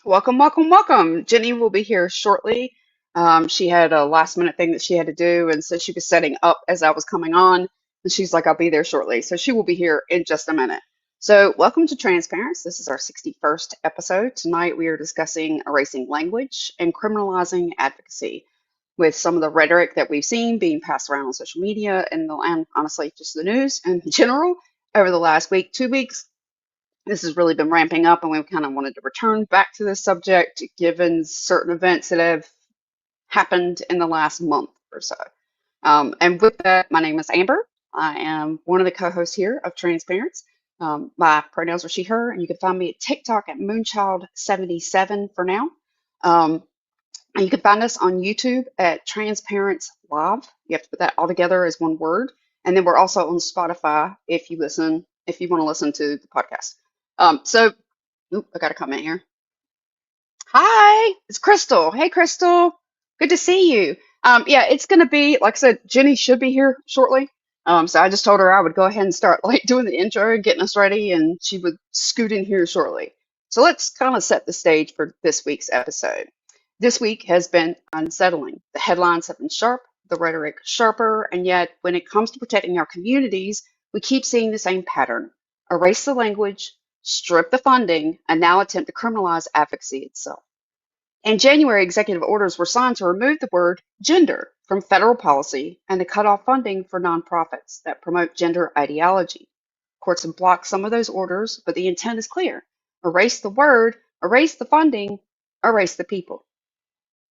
Welcome, welcome, welcome. Jenny will be here shortly. She had a last minute thing that she had to do, and so she was setting up as I was coming on, and she's like, I'll be there shortly. So she will be here in just a minute. So, welcome to TransParents. This is our 61st episode. Tonight, we are discussing erasing language and criminalizing advocacy with some of the rhetoric that we've seen being passed around on social media and honestly, just the news in general over the last week, 2 weeks. This has really been ramping up, and we kind of wanted to return back to this subject given certain events that have happened in the last month or so. And with that, my name is Amber. I am one of the co-hosts here of TransParents. My pronouns are she, her, and you can find me at TikTok at Moonchild77 for now. And you can find us on YouTube at TransParents Live. You have to put that all together as one word. And then we're also on Spotify if you want to listen to the podcast. I got a comment here. Hi, it's Crystal. Hey, Crystal. Good to see you. Yeah, it's going to be, like I said, Jenny should be here shortly. So I just told her I would go ahead and start doing the intro and getting us ready, and she would scoot in here shortly. So let's kind of set the stage for this week's episode. This week has been unsettling. The headlines have been sharp, the rhetoric sharper, and yet when it comes to protecting our communities, we keep seeing the same pattern. Erase the language, strip the funding, and now attempt to criminalize advocacy itself. In January, executive orders were signed to remove the word gender from federal policy and to cut off funding for nonprofits that promote gender ideology. Courts have blocked some of those orders, but the intent is clear. Erase the word, erase the funding, erase the people.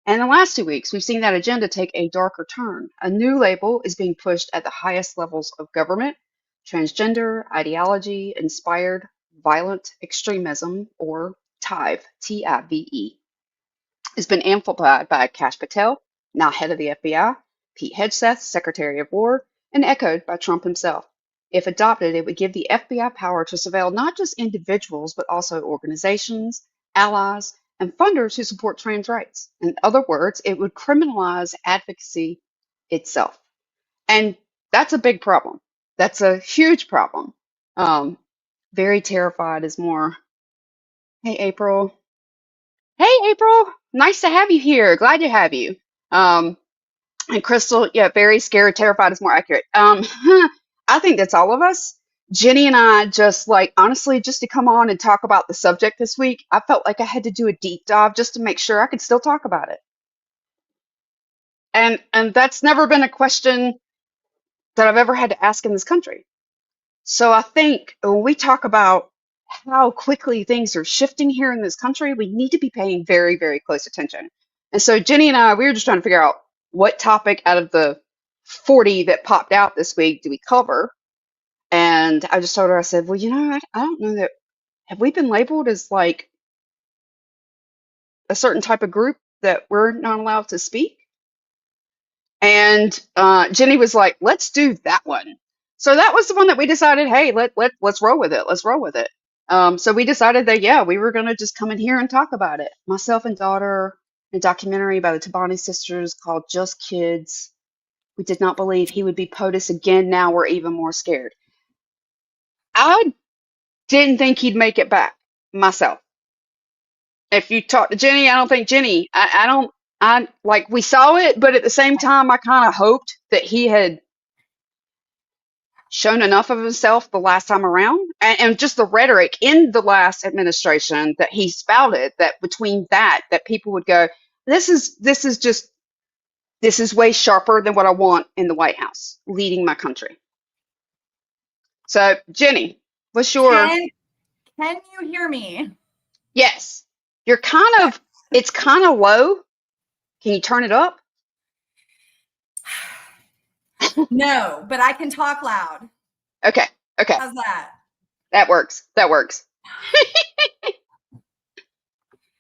And in the last 2 weeks, we've seen that agenda take a darker turn. A new label is being pushed at the highest levels of government: transgender ideology inspired violent extremism, or TIVE, T-I-V-E. It's been amplified by Kash Patel, now head of the FBI, Pete Hegseth, Secretary of War, and echoed by Trump himself. If adopted, it would give the FBI power to surveil not just individuals, but also organizations, allies, and funders who support trans rights. In other words, it would criminalize advocacy itself. And that's a big problem. That's a huge problem. Very terrified is more. Hey, April. Hey, April. Nice to have you here. Glad to have you. And Crystal, yeah, very scared, terrified is more accurate. I think that's all of us. Jenny and I just honestly, just to come on and talk about the subject this week, I felt like I had to do a deep dive just to make sure I could still talk about it. And that's never been a question that I've ever had to ask in this country. So I think when we talk about how quickly things are shifting here in this country, we need to be paying very, very close attention. And so Jenny and I, we were just trying to figure out what topic out of the 40 that popped out this week do we cover. And I just told her, I said, well, I don't know that, have we been labeled as a certain type of group that we're not allowed to speak? And Jenny was like, let's do that one. So that was the one that we decided, hey, let's roll with it. Let's roll with it. So we decided that, yeah, we were going to just come in here and talk about it. Myself and daughter, a documentary by the Tabani sisters called Just Kids. We did not believe he would be POTUS again. Now we're even more scared. I didn't think he'd make it back myself. If you talk to Jenny, I don't think Jenny, we saw it, but at the same time, I kind of hoped that he had shown enough of himself the last time around, and just the rhetoric in the last administration that he spouted, that between that people would go, this is way sharper than what I want in the White House leading my country. So Jenny, what's your can you hear me? Yes, it's kind of low. Can you turn it up? No, but I can talk loud. Okay. How's that? That works.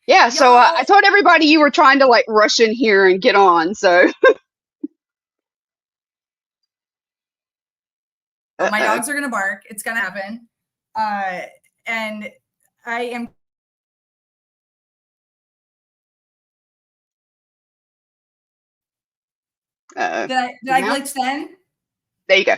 Yeah, so I told everybody you were trying to rush in here and get on, so. My dogs are going to bark. It's going to happen. And I am. Did I glitch then? There you go.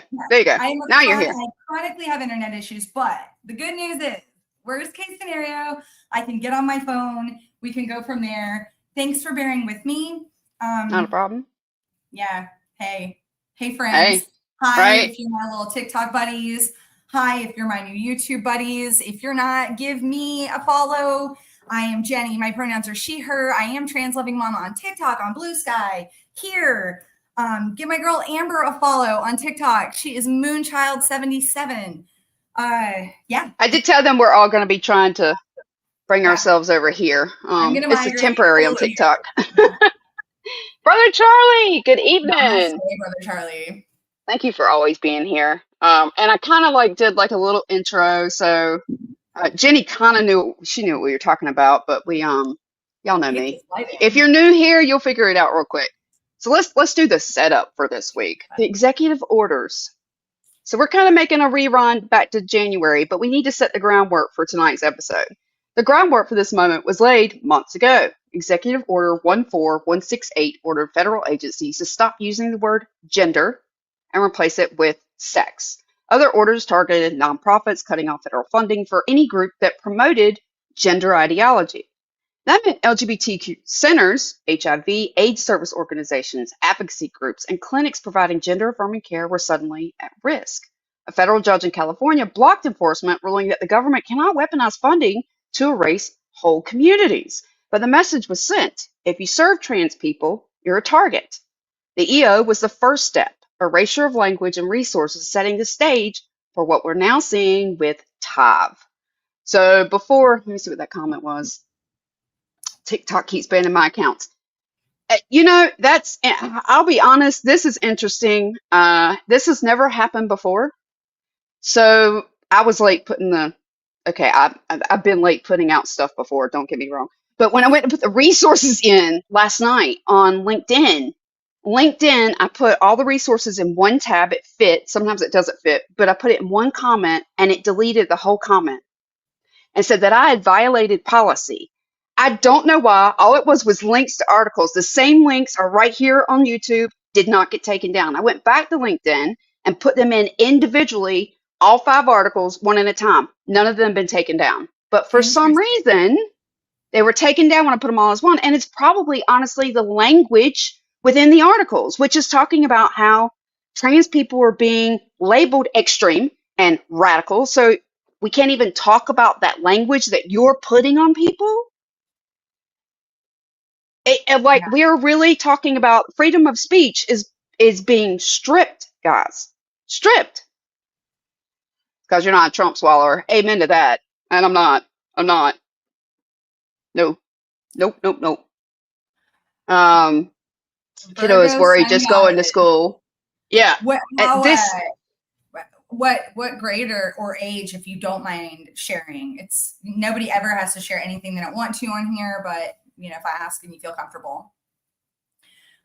Now you're here. I chronically have internet issues, but the good news is, worst case scenario, I can get on my phone we can go from there. Thanks for bearing with me. Not a problem. Yeah. Hey, friends. Hey, Hi, right. if you're my little TikTok buddies. Hi, if you're my new YouTube buddies. If you're not, give me a follow. I am Jenni. My pronouns are she, her. I am trans loving mama on TikTok, on Blue Sky, here. Give my girl Amber a follow on TikTok. She is Moonchild77. Yeah. I did tell them we're all going to be trying to bring ourselves over here. This is temporary on TikTok. Brother Charlie, good evening. Namaste, Brother Charlie. Thank you for always being here. And I kind of like did like a little intro. So Jenni kind of knew what we were talking about, but we y'all know me. If you're new here, you'll figure it out real quick. So let's do the setup for this week. The executive orders. So we're kind of making a rerun back to January, but we need to set the groundwork for tonight's episode. The groundwork for this moment was laid months ago. Executive Order 14168 ordered federal agencies to stop using the word gender and replace it with sex. Other orders targeted nonprofits, cutting off federal funding for any group that promoted gender ideology. That meant LGBTQ centers, HIV, AIDS service organizations, advocacy groups, and clinics providing gender-affirming care were suddenly at risk. A federal judge in California blocked enforcement, ruling that the government cannot weaponize funding to erase whole communities. But the message was sent. If you serve trans people, you're a target. The EO was the first step, erasure of language and resources, setting the stage for what we're now seeing with TIVE. So let me see what that comment was. TikTok keeps banning my accounts. I'll be honest, this is interesting. This has never happened before. So I was late I've been late putting out stuff before, don't get me wrong. But when I went to put the resources in last night on LinkedIn, I put all the resources in one tab. It fit. Sometimes it doesn't fit, but I put it in one comment and it deleted the whole comment and said that I had violated policy. I don't know why. All it was links to articles. The same links are right here on YouTube, did not get taken down. I went back to LinkedIn and put them in individually, all 5 articles, one at a time. None of them have been taken down. But for some reason, they were taken down when I put them all as one. And it's probably, honestly, the language within the articles, which is talking about how trans people are being labeled extreme and radical. So we can't even talk about that language that you're putting on people. We are really talking about freedom of speech is being stripped, guys. Stripped. Because you're not a Trump swallower. Amen to that. And I'm not. No. Nope. Kiddo is worried just going to school. Yeah. What grade or age, if you don't mind sharing? It's nobody ever has to share anything they don't want to on here, but if I ask and you feel comfortable,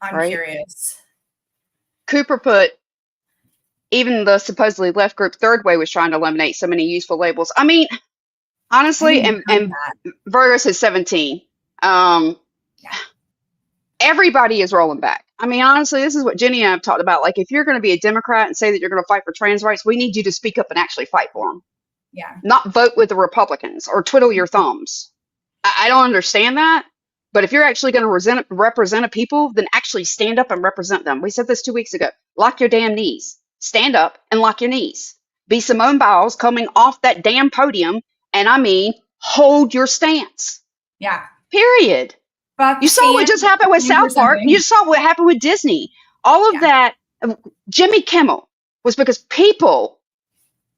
I'm curious. Cooper put, even the supposedly left group Third Way was trying to eliminate so many useful labels. I mean, honestly, and Virgus is 17. Everybody is rolling back. I mean, honestly, this is what Jenni and I have talked about. Like, if you're going to be a Democrat and say that you're going to fight for trans rights, we need you to speak up and actually fight for them. Yeah. Not vote with the Republicans or twiddle your thumbs. I don't understand that. But if you're actually going to represent a people, then actually stand up and represent them. We said this 2 weeks ago. Lock your damn knees. Stand up and lock your knees. Be Simone Biles coming off that damn podium. And I mean, hold your stance. Yeah. Period. You saw what just happened with South Park. You saw what happened with Disney. All of that, Jimmy Kimmel, was because people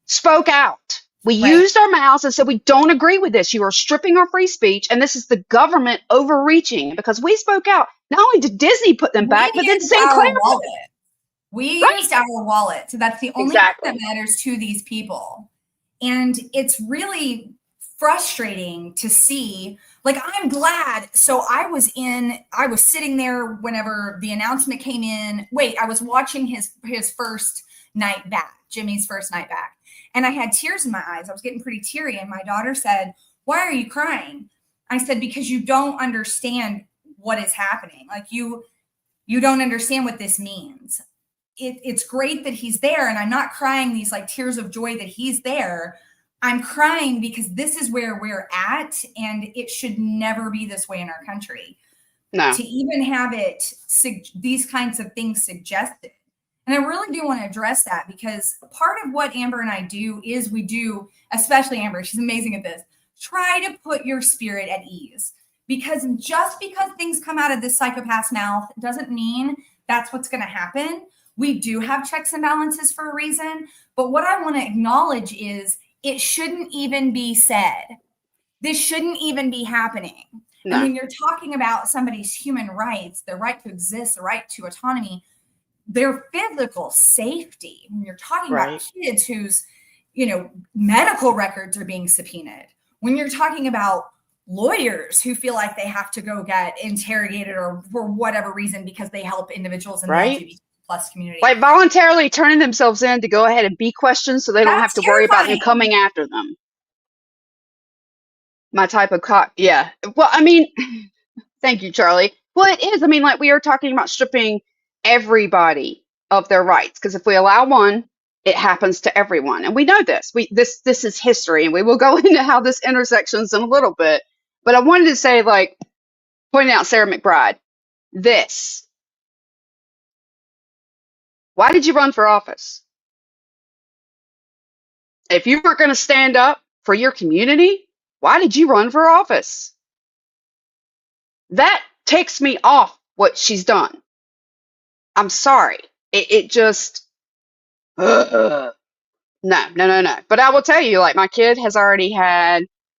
spoke out. We used our mouths and said, we don't agree with this. You are stripping our free speech. And this is the government overreaching because we spoke out. Not only did Disney put them back, but then Sinclair. We used our wallet. So that's the only thing that matters to these people. And it's really frustrating to see. Like, I'm glad. So I was sitting there whenever the announcement came in. I was watching his first night back, Jimmy's first night back. And I had tears in my eyes. I was getting pretty teary. And my daughter said, "Why are you crying?" I said, "Because you don't understand what is happening. Like, you don't understand what this means. It's great that he's there. And I'm not crying these like tears of joy that he's there. I'm crying because this is where we're at, and it should never be this way in our country. No. To even have it, these kinds of things suggested. And I really do want to address that, because part of what Amber and I do is we do, especially Amber, she's amazing at this, try to put your spirit at ease. Because just because things come out of this psychopath's mouth doesn't mean that's what's going to happen. We do have checks and balances for a reason. But what I want to acknowledge is it shouldn't even be said. This shouldn't even be happening. No. And when you're talking about somebody's human rights, their right to exist, the right to autonomy, their physical safety, when you're talking about kids whose, medical records are being subpoenaed, when you're talking about lawyers who feel like they have to go get interrogated or for whatever reason because they help individuals in the LGBT plus community. Like voluntarily turning themselves in to go ahead and be questioned so they don't have to worry about you coming after them. My type of yeah. Well, I mean, thank you, Charlie. Well, it is. I mean, like, we are talking about stripping everybody of their rights, because if we allow one, it happens to everyone. And we know this. This is history, and we will go into how this intersections in a little bit. But I wanted to say, like, pointing out Sarah McBride, this. Why did you run for office? If you weren't going to stand up for your community, why did you run for office? That takes me off what she's done. I'm sorry. It just, no. But I will tell you, like, my kid has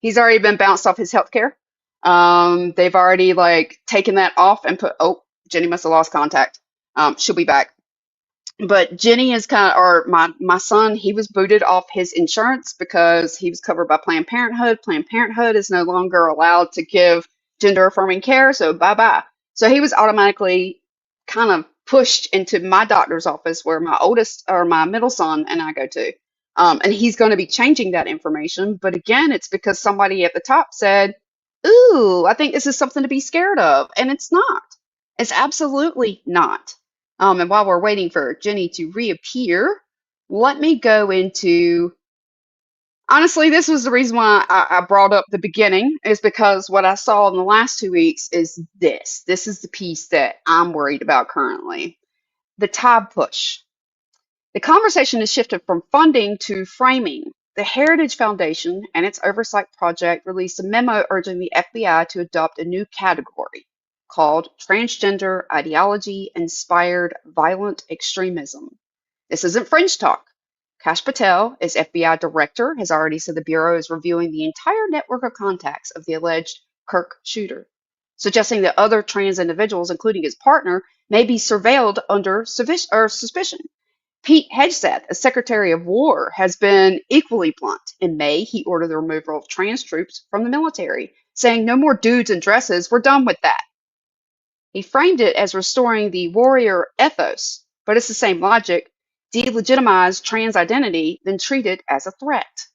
he's already been bounced off his health care. They've already, like, taken that off and Jenni must have lost contact. She'll be back. But Jenni is or my son, he was booted off his insurance because he was covered by Planned Parenthood. Planned Parenthood is no longer allowed to give gender affirming care, so bye-bye. So he was automatically kind of pushed into my doctor's office where my middle son and I go to. And he's going to be changing that information. But again, it's because somebody at the top said, ooh, I think this is something to be scared of. And it's not. It's absolutely not. And while we're waiting for Jenni to reappear, let me go into, honestly, this was the reason why I brought up the beginning, is because what I saw in the last 2 weeks is this. This is the piece that I'm worried about currently. The TIVE push. The conversation has shifted from funding to framing. The Heritage Foundation and its oversight project released a memo urging the FBI to adopt a new category called Transgender Ideology-Inspired Violent Extremism. This isn't fringe talk. Kash Patel, as FBI director, has already said the Bureau is reviewing the entire network of contacts of the alleged Kirk shooter, suggesting that other trans individuals, including his partner, may be surveilled under suspicion. Pete Hegseth, as Secretary of War, has been equally blunt. In May, he ordered the removal of trans troops from the military, saying no more dudes in dresses, we're done with that. He framed it as restoring the warrior ethos, but it's the same logic. Delegitimize trans identity, then treat it as a threat.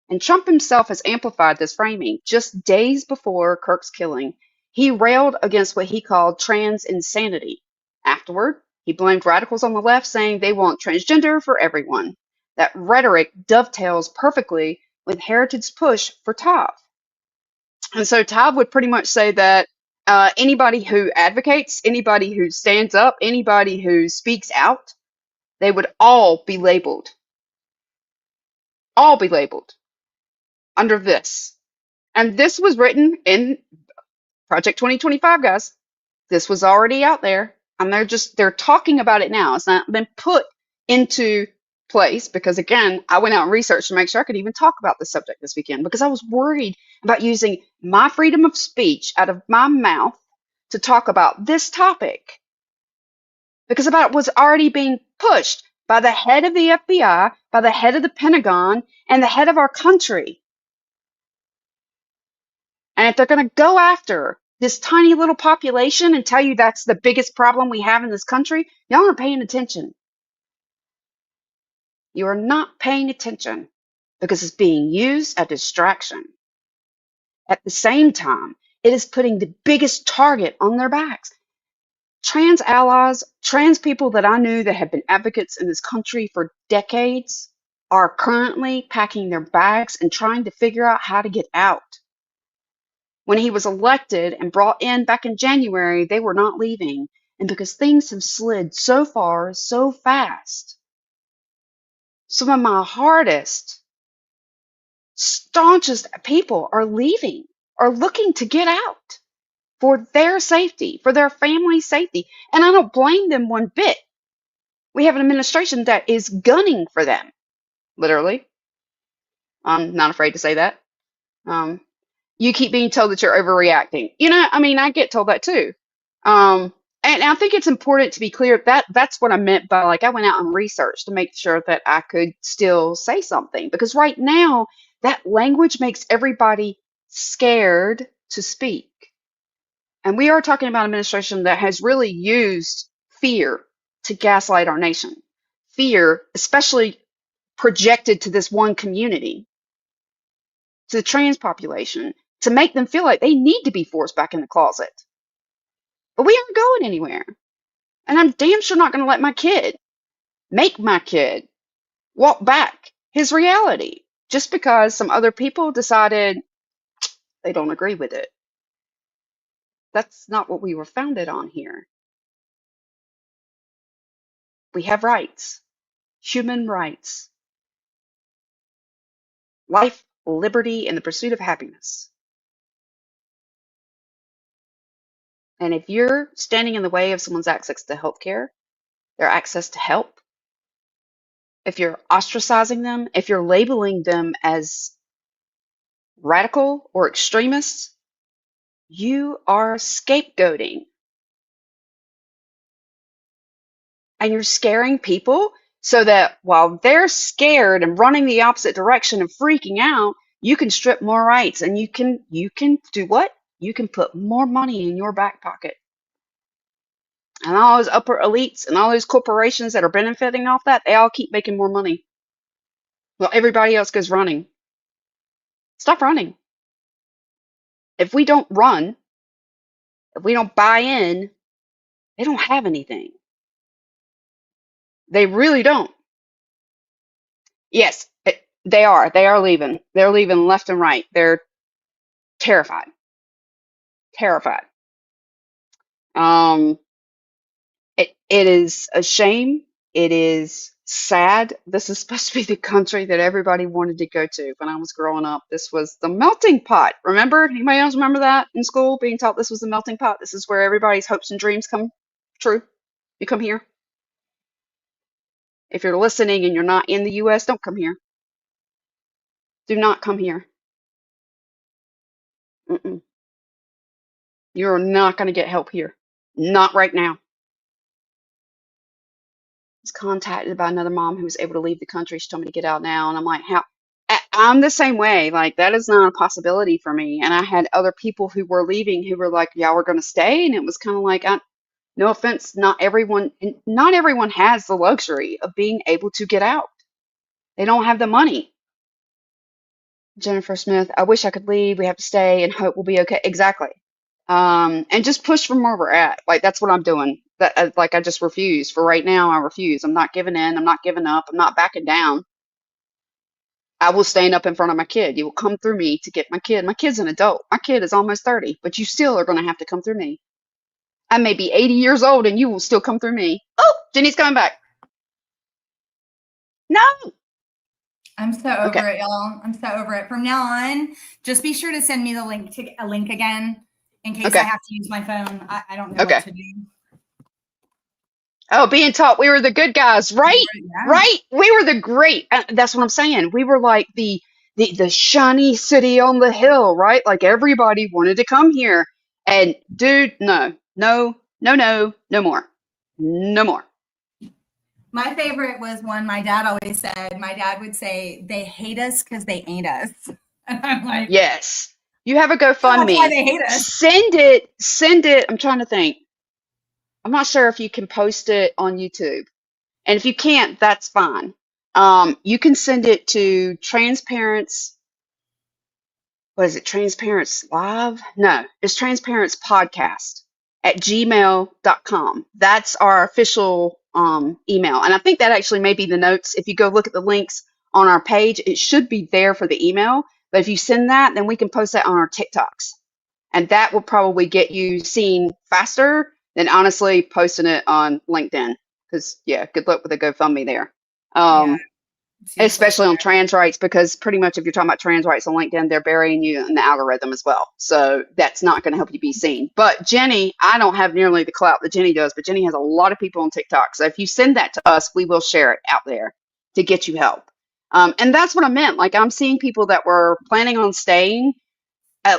And Trump himself has amplified this framing. Just days before Kirk's killing, he railed against what he called trans insanity. Afterward, he blamed radicals on the left, saying they want transgender for everyone. That rhetoric dovetails perfectly with Heritage's push for TIVE. And so TIVE would pretty much say that anybody who advocates, anybody who stands up, anybody who speaks out, they would all be labeled under this. And this was written in Project 2025, guys. This was already out there. And they're talking about it now. It's not been put into place because, again, I went out and researched to make sure I could even talk about the subject this weekend, because I was worried about using my freedom of speech out of my mouth to talk about this topic, because about it was already being pushed by the head of the FBI, by the head of the Pentagon, and the head of our country. And if they're going to go after this tiny little population and tell you that's the biggest problem we have in this country, y'all aren't paying attention. You are not paying attention because it's being used as a distraction. At the same time, it is putting the biggest target on their backs. Trans allies, trans people that I knew that have been advocates in this country for decades, are currently packing their bags and trying to figure out how to get out. When he was elected and brought in back in January, they were not leaving. And because things have slid so far, so fast, some of my hardest, staunchest people are leaving, are looking to get out for their safety, for their family's safety. And I don't blame them one bit. We have an administration that is gunning for them, literally. I'm not afraid to say that. You keep being told that you're overreacting. I mean, I get told that too. And I think it's important to be clear that that's what I meant by, like, I went out and researched to make sure that I could still say something, because right now that language makes everybody scared to speak. And we are talking about an administration that has really used fear to gaslight our nation. Fear, especially projected to this one community, to the trans population, to make them feel like they need to be forced back in the closet. But we aren't going anywhere. And I'm damn sure not going to let my kid make my kid walk back his reality just because some other people decided they don't agree with it. That's not what we were founded on here. We have rights, human rights, life, liberty, and the pursuit of happiness. And if you're standing in the way of someone's access to healthcare, their access to help, if you're ostracizing them, if you're labeling them as radical or extremists, you are scapegoating. And you're scaring people so that while they're scared and running the opposite direction and freaking out, you can strip more rights, and you can do what? You can put more money in your back pocket. And all those upper elites and all those corporations that are benefiting off that, they all keep making more money. Well, everybody else goes running. Stop running. If we don't run, if we don't buy in, they don't have anything. They really don't. Yes, they are. They are leaving. They're leaving left and right. They're terrified. Terrified. It is a shame. It is sad. This is supposed to be the country that everybody wanted to go to when I was growing up. This was the melting pot. Remember? Anybody else remember that in school, being taught this was the melting pot? This is where everybody's hopes and dreams come true. You come here. If you're listening and you're not in the U.S., don't come here. Do not come here. Mm-mm. You're not going to get help here. Not right now. I was contacted by another mom who was able to leave the country. She told me to get out now. And I'm like, how? I'm the same way. Like, that is not a possibility for me. And I had other people who were leaving who were like, yeah, we're going to stay. And it was kind of like, no offense, not everyone has the luxury of being able to get out. They don't have the money. Jennifer Smith, I wish I could leave. We have to stay and hope we'll be okay. Exactly. And just push from where we're at. Like, that's what I'm doing. That, like, I just refuse. For right now, I refuse. I'm not giving in. I'm not giving up. I'm not backing down. I will stand up in front of my kid. You will come through me to get my kid. My kid's an adult. My kid is almost 30, but you still are going to have to come through me. I may be 80 years old and you will still come through me. Oh, Jenny's coming back. No. I'm so over it, y'all. I'm so over it. From now on, just be sure to send me the link again in case I have to use my phone. I don't know what to do. Oh, being taught we were the good guys, right? Yeah. Right? We were the great. That's what I'm saying. We were like the shiny city on the hill, right? Like, everybody wanted to come here. And dude, no more. No more. My favorite was one my dad always said. My dad would say, they hate us because they ain't us. And I'm like, yes. You have a GoFundMe. That's why they hate us. Send it. I'm trying to think. I'm not sure if you can post it on YouTube. And if you can't, that's fine. You can send it to TransParents. What is it? TransParents Live? No, it's TransParents Podcast at gmail.com. That's our official email. And I think that actually may be the notes. If you go look at the links on our page. It should be there for the email. But if you send that, then we can post that on our TikToks. And that will probably get you seen faster than honestly posting it on LinkedIn. Because, yeah, good luck with the GoFundMe there. Yeah. Especially on trans rights, because pretty much if you're talking about trans rights on LinkedIn, they're burying you in the algorithm as well. So that's not going to help you be seen. But Jenni, I don't have nearly the clout that Jenni does, but Jenni has a lot of people on TikTok. So if you send that to us, we will share it out there to get you help. And that's what I meant. Like, I'm seeing people that were planning on staying.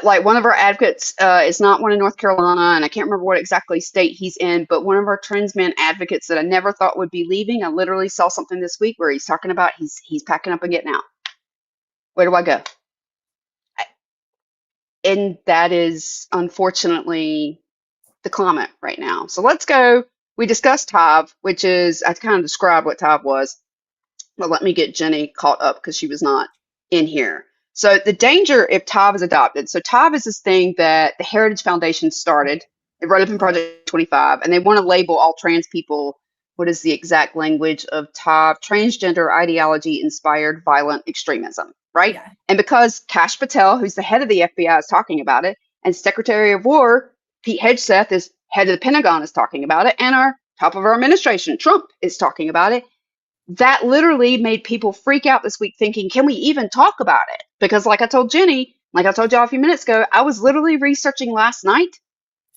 Like, one of our advocates is not one in North Carolina, and I can't remember what exactly state he's in, but one of our trans men advocates that I never thought would be leaving. I literally saw something this week where he's talking about he's packing up and getting out. Where do I go? And that is unfortunately the climate right now. So let's go. We discussed TIVE, which is, I kind of described what TIVE was, but let me get Jenni caught up because she was not in here. So the danger if TIVE is adopted. So TIVE is this thing that the Heritage Foundation started. It wrote up in Project 25, and they want to label all trans people. What is the exact language of TIVE? Transgender ideology inspired violent extremism, right? Yeah. And because Kash Patel, who's the head of the FBI, is talking about it, and Secretary of War Pete Hegseth, is head of the Pentagon, is talking about it, and our top of our administration, Trump, is talking about it. That literally made people freak out this week thinking, can we even talk about it? Because like I told Jenni, like I told y'all a few minutes ago, I was literally researching last night.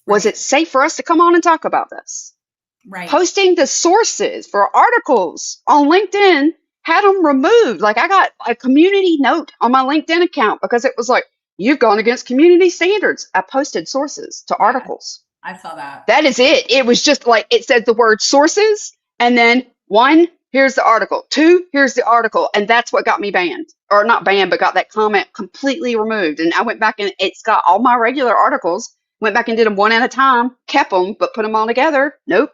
Was it safe for us to come on and talk about this? Right. Posting the sources for articles on LinkedIn had them removed. Like, I got a community note on my LinkedIn account because it was like, you've gone against community standards. I posted sources to articles. I saw that. That is it. It was just like, it said the word sources, and then 1, here's the article. 2, here's the article. And that's what got me banned. Or not banned, but got that comment completely removed. And I went back and it's got all my regular articles. Went back and did them one at a time, kept them, but put them all together. Nope.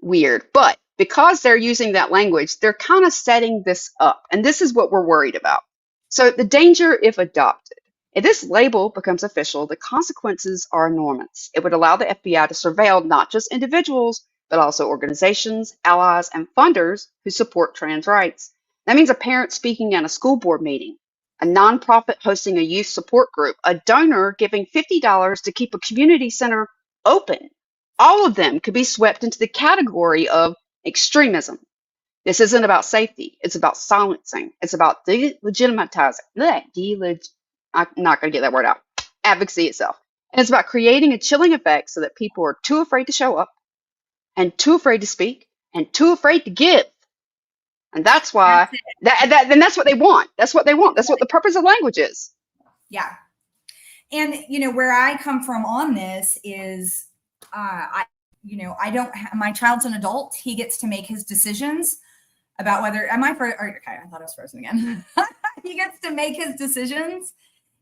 Weird. But because they're using that language, they're kind of setting this up. And this is what we're worried about. So the danger if adopted. If this label becomes official, the consequences are enormous. It would allow the FBI to surveil not just individuals, but also organizations, allies, and funders who support trans rights. That means a parent speaking at a school board meeting, a nonprofit hosting a youth support group, a donor giving $50 to keep a community center open. All of them could be swept into the category of extremism. This isn't about safety. It's about silencing. It's about delegitimizing. I'm not going to get that word out. Advocacy itself. And it's about creating a chilling effect so that people are too afraid to show up and too afraid to speak and too afraid to give. And that's why then that's what they want. That's what they want. That's what the purpose of language is. Yeah. And, where I come from on this is, I don't my child's an adult. He gets to make his decisions about whether, okay, I thought I was frozen again. He gets to make his decisions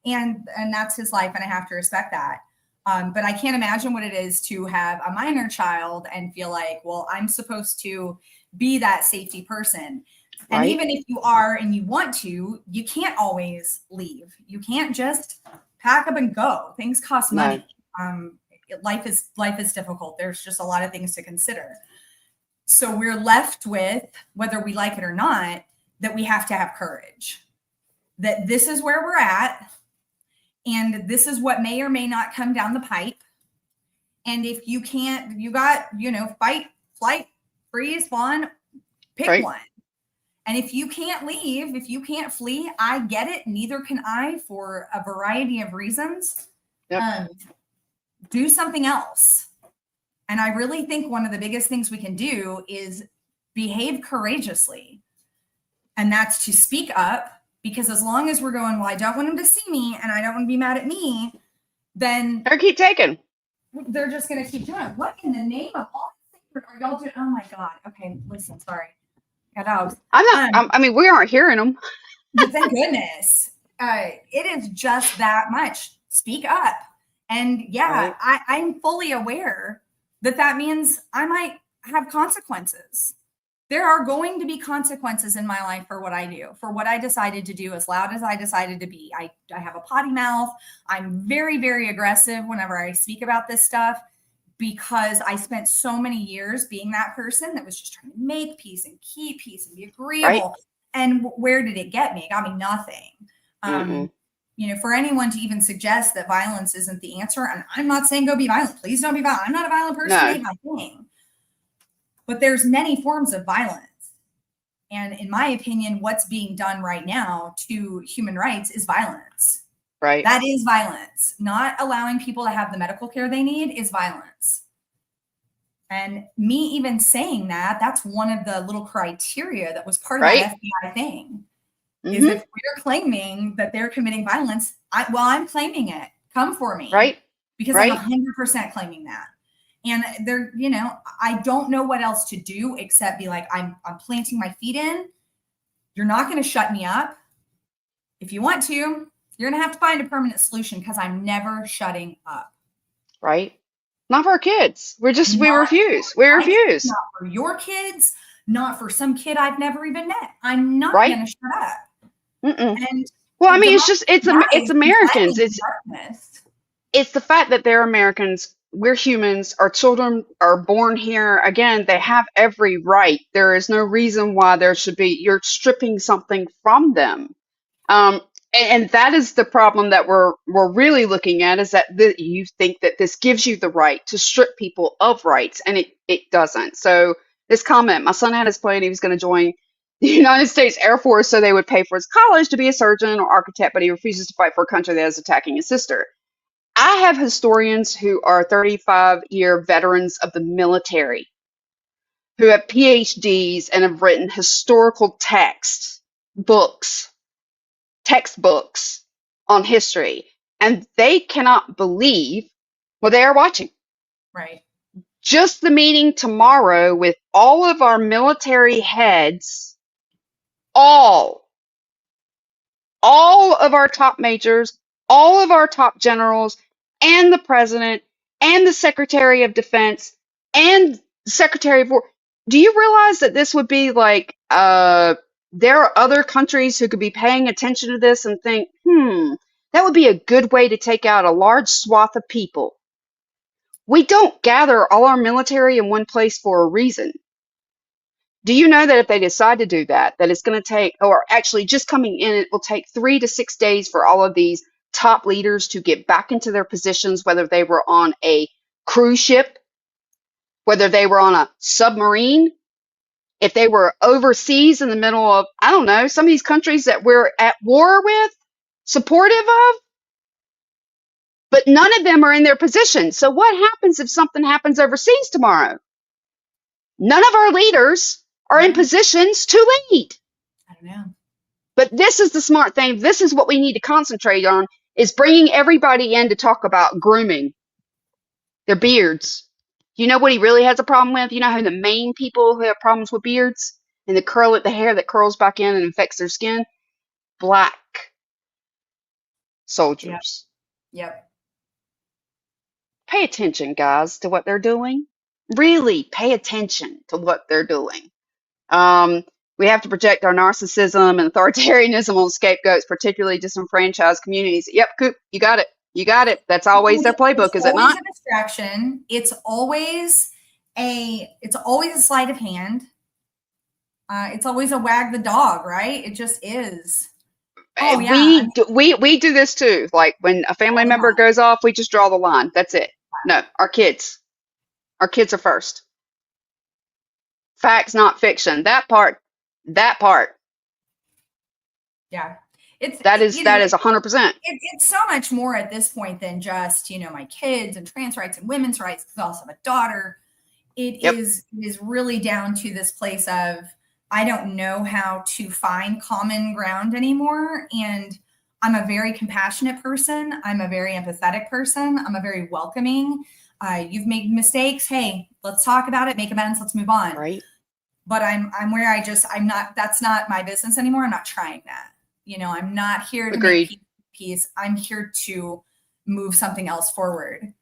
and that's his life. And I have to respect that. But I can't imagine what it is to have a minor child and feel like, well, I'm supposed to be that safety person. And right. Even if you are and you want to, you can't always leave. You can't just pack up and go. Things cost money. No. Life is difficult. There's just a lot of things to consider. So we're left with, whether we like it or not, that we have to have courage. That this is where we're at. And this is what may or may not come down the pipe. And if you can't, you got, fight, flight, freeze, fawn, pick right. one. And if you can't leave, if you can't flee, I get it. Neither can I for a variety of reasons. Yep. Do something else. And I really think one of the biggest things we can do is behave courageously. And that's to speak up. Because as long as we're going, well, I don't want him to see me and I don't want to be mad at me, then or keep taking. They're just going to keep doing it. What in the name of all sacred are y'all doing? Oh my God. Okay, listen, sorry. Got dogs. We aren't hearing them. But thank goodness. It is just that much. Speak up. And yeah, right. I'm fully aware that means I might have consequences. There are going to be consequences in my life for what I do, for what I decided to do, as loud as I decided to be. I have a potty mouth. I'm very, very aggressive whenever I speak about this stuff because I spent so many years being that person that was just trying to make peace and keep peace and be agreeable. Right. And where did it get me? It got me nothing. You know, for anyone to even suggest that violence isn't the answer, and I'm not saying go be violent. Please don't be violent. I'm not a violent person. No. Ain't my thing. But there's many forms of violence. And in my opinion, what's being done right now to human rights is violence. Right. That is violence. Not allowing people to have the medical care they need is violence. And me even saying that, that's one of the little criteria that was part of that FBI thing. Is if we're claiming that they're committing violence, I'm claiming it. Come for me. Right. Because I'm 100% claiming that. And they're, you know, I don't know what else to do except be like, I'm planting my feet in. You're not going to shut me up. If you want to, you're going to have to find a permanent solution because I'm never shutting up. Right. Not for our kids. We refuse. We refuse. Not for your kids. Not for some kid I've never even met. I'm not going to shut up. And well, I mean, it's Americans. It's the fact that they're Americans. We're humans. Our children are born here. Again, they have every right. There is no reason why you're stripping something from them. And that is the problem that we're really looking at, is that you think that this gives you the right to strip people of rights, and it doesn't. So this comment, my son had his plan, he was going to join the United States Air Force so they would pay for his college to be a surgeon or architect, but he refuses to fight for a country that is attacking his sister. I have historians who are 35-year veterans of the military who have PhDs and have written historical textbooks on history, and they cannot believe what they are watching. Right. Just the meeting tomorrow with all of our military heads, all of our top majors, all of our top generals, and the president, and the Secretary of Defense, and the Secretary of War. Do you realize that this would be like, there are other countries who could be paying attention to this and think, that would be a good way to take out a large swath of people. We don't gather all our military in one place for a reason. Do you know that if they decide to do that, that it's going to take, or actually just coming in, it will take 3 to 6 days for all of these top leaders to get back into their positions, whether they were on a cruise ship, whether they were on a submarine, if they were overseas in the middle of, I don't know, some of these countries that we're at war with, supportive of, but none of them are in their position. So what happens if something happens overseas tomorrow? None of our leaders are in positions to lead. I don't know. But this is the smart thing. This is what we need to concentrate on, is bringing everybody in to talk about grooming their beards. You know what he really has a problem with? You know who the main people who have problems with beards and the hair that curls back in and infects their skin? Black soldiers. Yep. Pay attention, guys, to what they're doing. Really pay attention to what they're doing. We have to project our narcissism and authoritarianism on scapegoats, particularly disenfranchised communities. Yep, Coop, you got it. You got it. That's always their playbook, is it not? It's always a distraction. It's always a sleight of hand. It's always a wag the dog, right? It just is. Oh, yeah. We do this too. Like when a family member goes off, we just draw the line. That's it. No, our kids are first. Facts, not fiction. That part. Yeah. That is 100%. It's so much more at this point than just, my kids and trans rights and women's rights, because I also have a daughter. It is really down to this place of, I don't know how to find common ground anymore. And I'm a very compassionate person. I'm a very empathetic person. I'm a very welcoming. You've made mistakes. Hey, let's talk about it, make amends, let's move on. Right. But I'm where that's not my business anymore. I'm not trying that. I'm not here to make peace. I'm here to move something else forward.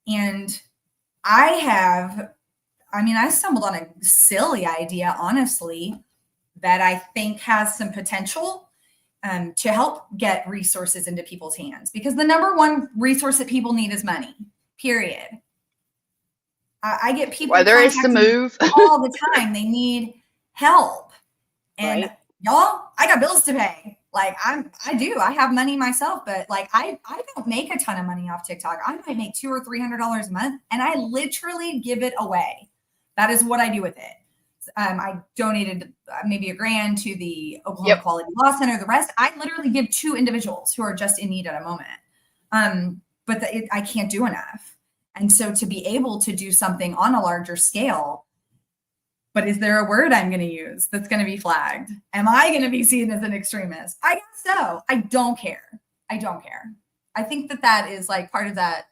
And I stumbled on a silly idea, honestly, that I think has some potential to help get resources into people's hands. Because the number one resource that people need is money, period. I get people whether it's to move all the time. They need help. And y'all, I got bills to pay. Like I have money myself, but like I don't make a ton of money off TikTok. I might make $200 or $300 a month, and I literally give it away. That is what I do with it. I donated maybe $1,000 to the Oklahoma Quality Law Center. The rest, I literally give to individuals who are just in need at a moment. But I can't do enough. And so to be able to do something on a larger scale, but is there a word I'm going to use that's going to be flagged? Am I going to be seen as an extremist? I guess so. I don't care. I don't care. I think that is like part of that.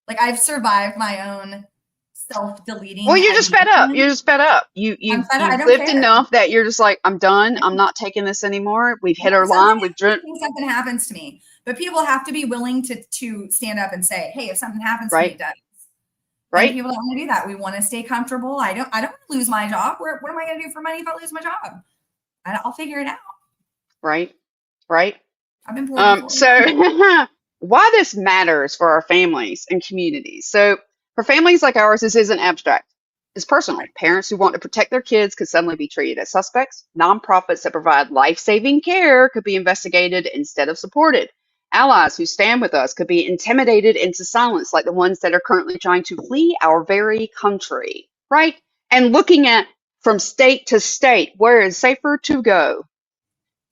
Like I've survived my own self-deleting. Well, you're just fed up. You're just fed up. You've lived enough that you're just like, I'm done. I'm not taking this anymore. We've hit our line. We've driven. Something happens to me, but people have to be willing to stand up and say, hey, if something happens to me, it does. Right. And people don't want to do that. We want to stay comfortable. I don't want to lose my job. What am I going to do for money if I lose my job? I'll figure it out. Right. I've been so why this matters for our families and communities. So for families like ours, this isn't abstract. It's personal. Parents who want to protect their kids could suddenly be treated as suspects. Nonprofits that provide life-saving care could be investigated instead of supported. Allies who stand with us could be intimidated into silence, like the ones that are currently trying to flee our very country, right? And looking at from state to state, where is safer to go?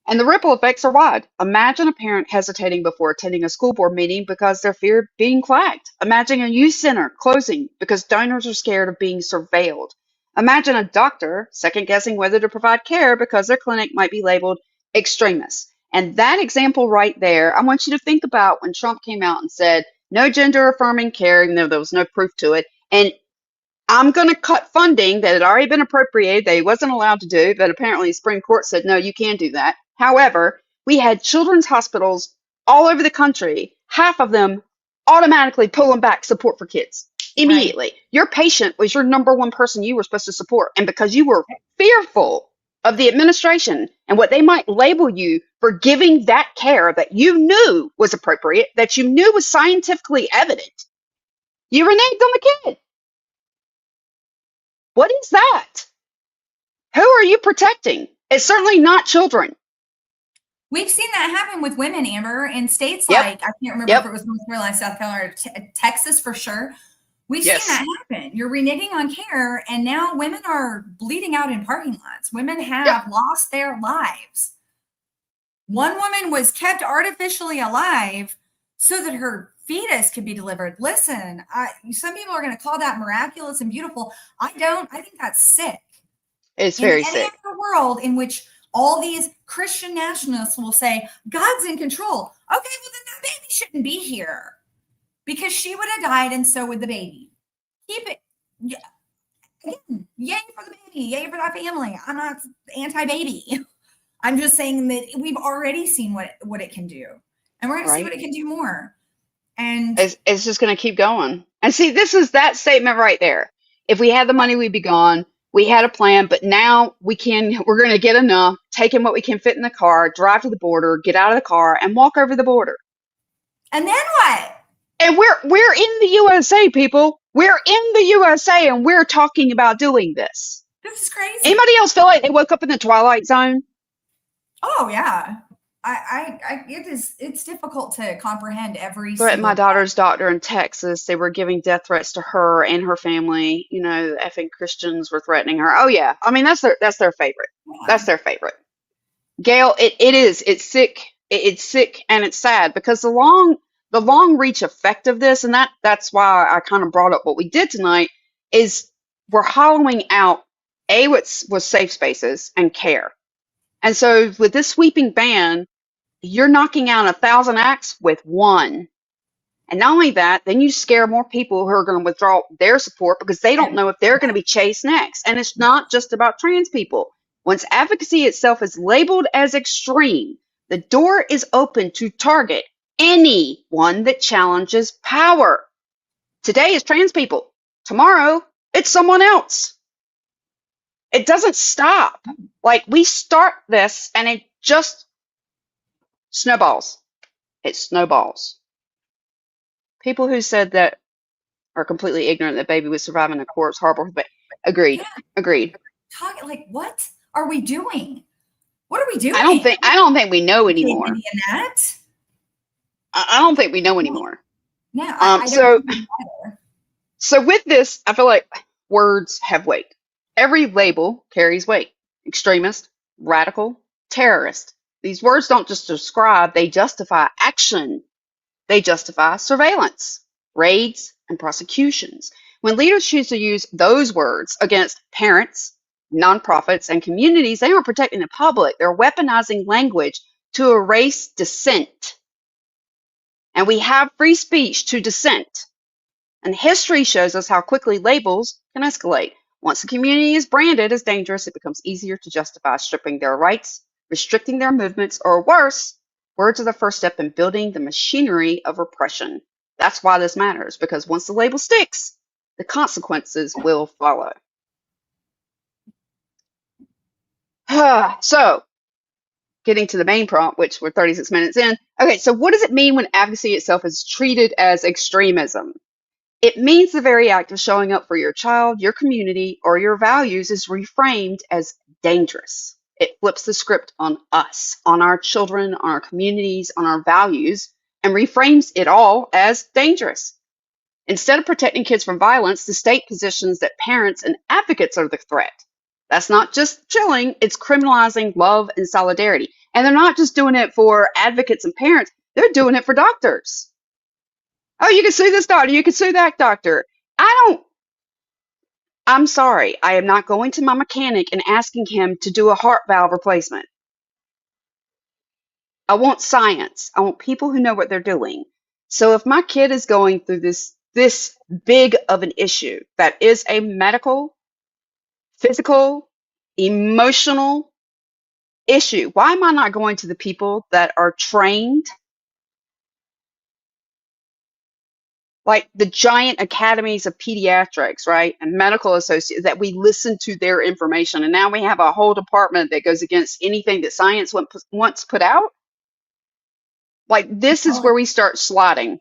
And the ripple effects are wide. Imagine a parent hesitating before attending a school board meeting because they're feared being flagged. Imagine a youth center closing because donors are scared of being surveilled. Imagine a doctor second-guessing whether to provide care because their clinic might be labeled extremist. And that example right there, I want you to think about when Trump came out and said, no gender-affirming care, even though there was no proof to it. And I'm going to cut funding that had already been appropriated that he wasn't allowed to do, but apparently the Supreme Court said, no, you can't do that. However, we had children's hospitals all over the country, half of them automatically pulling back support for kids immediately. Right. Your patient was your number one person you were supposed to support. And because you were fearful of the administration and what they might label you for giving that care that you knew was appropriate, that you knew was scientifically evident, you reneged on the kid. What is that? Who are you protecting? It's certainly not children. We've seen that happen with women, Amber, in states like, I can't remember if it was North Carolina, South Carolina, or Texas for sure. We've seen that happen. You're reneging on care, and now women are bleeding out in parking lots. Women have lost their lives. One woman was kept artificially alive so that her fetus could be delivered. Listen, some people are going to call that miraculous and beautiful. I don't. I think that's sick. It's very sick. In any other world in which all these Christian nationalists will say, God's in control. Okay, well, then that baby shouldn't be here because she would have died and so would the baby. Keep it. Yeah. Again, yay for the baby. Yay for that family. I'm not anti-baby. I'm just saying that we've already seen what it can do. And we're going to see what it can do more. And it's just going to keep going. And see, this is that statement right there. If we had the money, we'd be gone. We had a plan, but now we're going to get enough, take in what we can fit in the car, drive to the border, get out of the car and walk over the border. And then what? And we're in the USA, people. We're in the USA and we're talking about doing this. This is crazy. Anybody else feel like they woke up in the Twilight Zone? Oh yeah. It's difficult to comprehend every threat. My daughter's doctor in Texas, they were giving death threats to her and her family. You know, effing Christians were threatening her. Oh yeah. I mean, that's their favorite. Yeah. That's their favorite. Gail, it's sick. It's sick and it's sad because the long reach effect of this, and that's why I kind of brought up what we did tonight, is we're hollowing out what was safe spaces and care. And so with this sweeping ban, you're knocking out 1,000 acts with one. And not only that, then you scare more people who are going to withdraw their support because they don't know if they're going to be chased next. And it's not just about trans people. Once advocacy itself is labeled as extreme, the door is open to target anyone that challenges power. Today is trans people. Tomorrow, it's someone else. It doesn't stop. Like, we start this and it just snowballs. It snowballs. People who said that are completely ignorant that baby was surviving a corpse, horrible. But agreed. Like, what are we doing? What are we doing? I don't think we know anymore. In that? I don't think we know anymore. No, I don't think either. So with this, I feel like words have weight. Every label carries weight. Extremist, radical, terrorist. These words don't just describe, they justify action. They justify surveillance, raids, and prosecutions. When leaders choose to use those words against parents, nonprofits, and communities, they aren't protecting the public. They're weaponizing language to erase dissent. And we have free speech to dissent. And history shows us how quickly labels can escalate. Once a community is branded as dangerous, it becomes easier to justify stripping their rights, restricting their movements, or worse, words are the first step in building the machinery of repression. That's why this matters, because once the label sticks, the consequences will follow. So, getting to the main prompt, which we're 36 minutes in. Okay, so what does it mean when advocacy itself is treated as extremism? It means the very act of showing up for your child, your community, or your values is reframed as dangerous. It flips the script on us, on our children, on our communities, on our values, and reframes it all as dangerous. Instead of protecting kids from violence, the state positions that parents and advocates are the threat. That's not just chilling, it's criminalizing love and solidarity. And they're not just doing it for advocates and parents, they're doing it for doctors. Oh, you can sue this doctor, you can sue that doctor. I'm sorry, I am not going to my mechanic and asking him to do a heart valve replacement. I want science. I want people who know what they're doing. So if my kid is going through this big of an issue that is a medical, physical, emotional issue, why am I not going to the people that are trained, like the giant academies of pediatrics, right, and medical associates, that we listen to their information? And now we have a whole department that goes against anything that science once put out. Like, this is where we start sliding.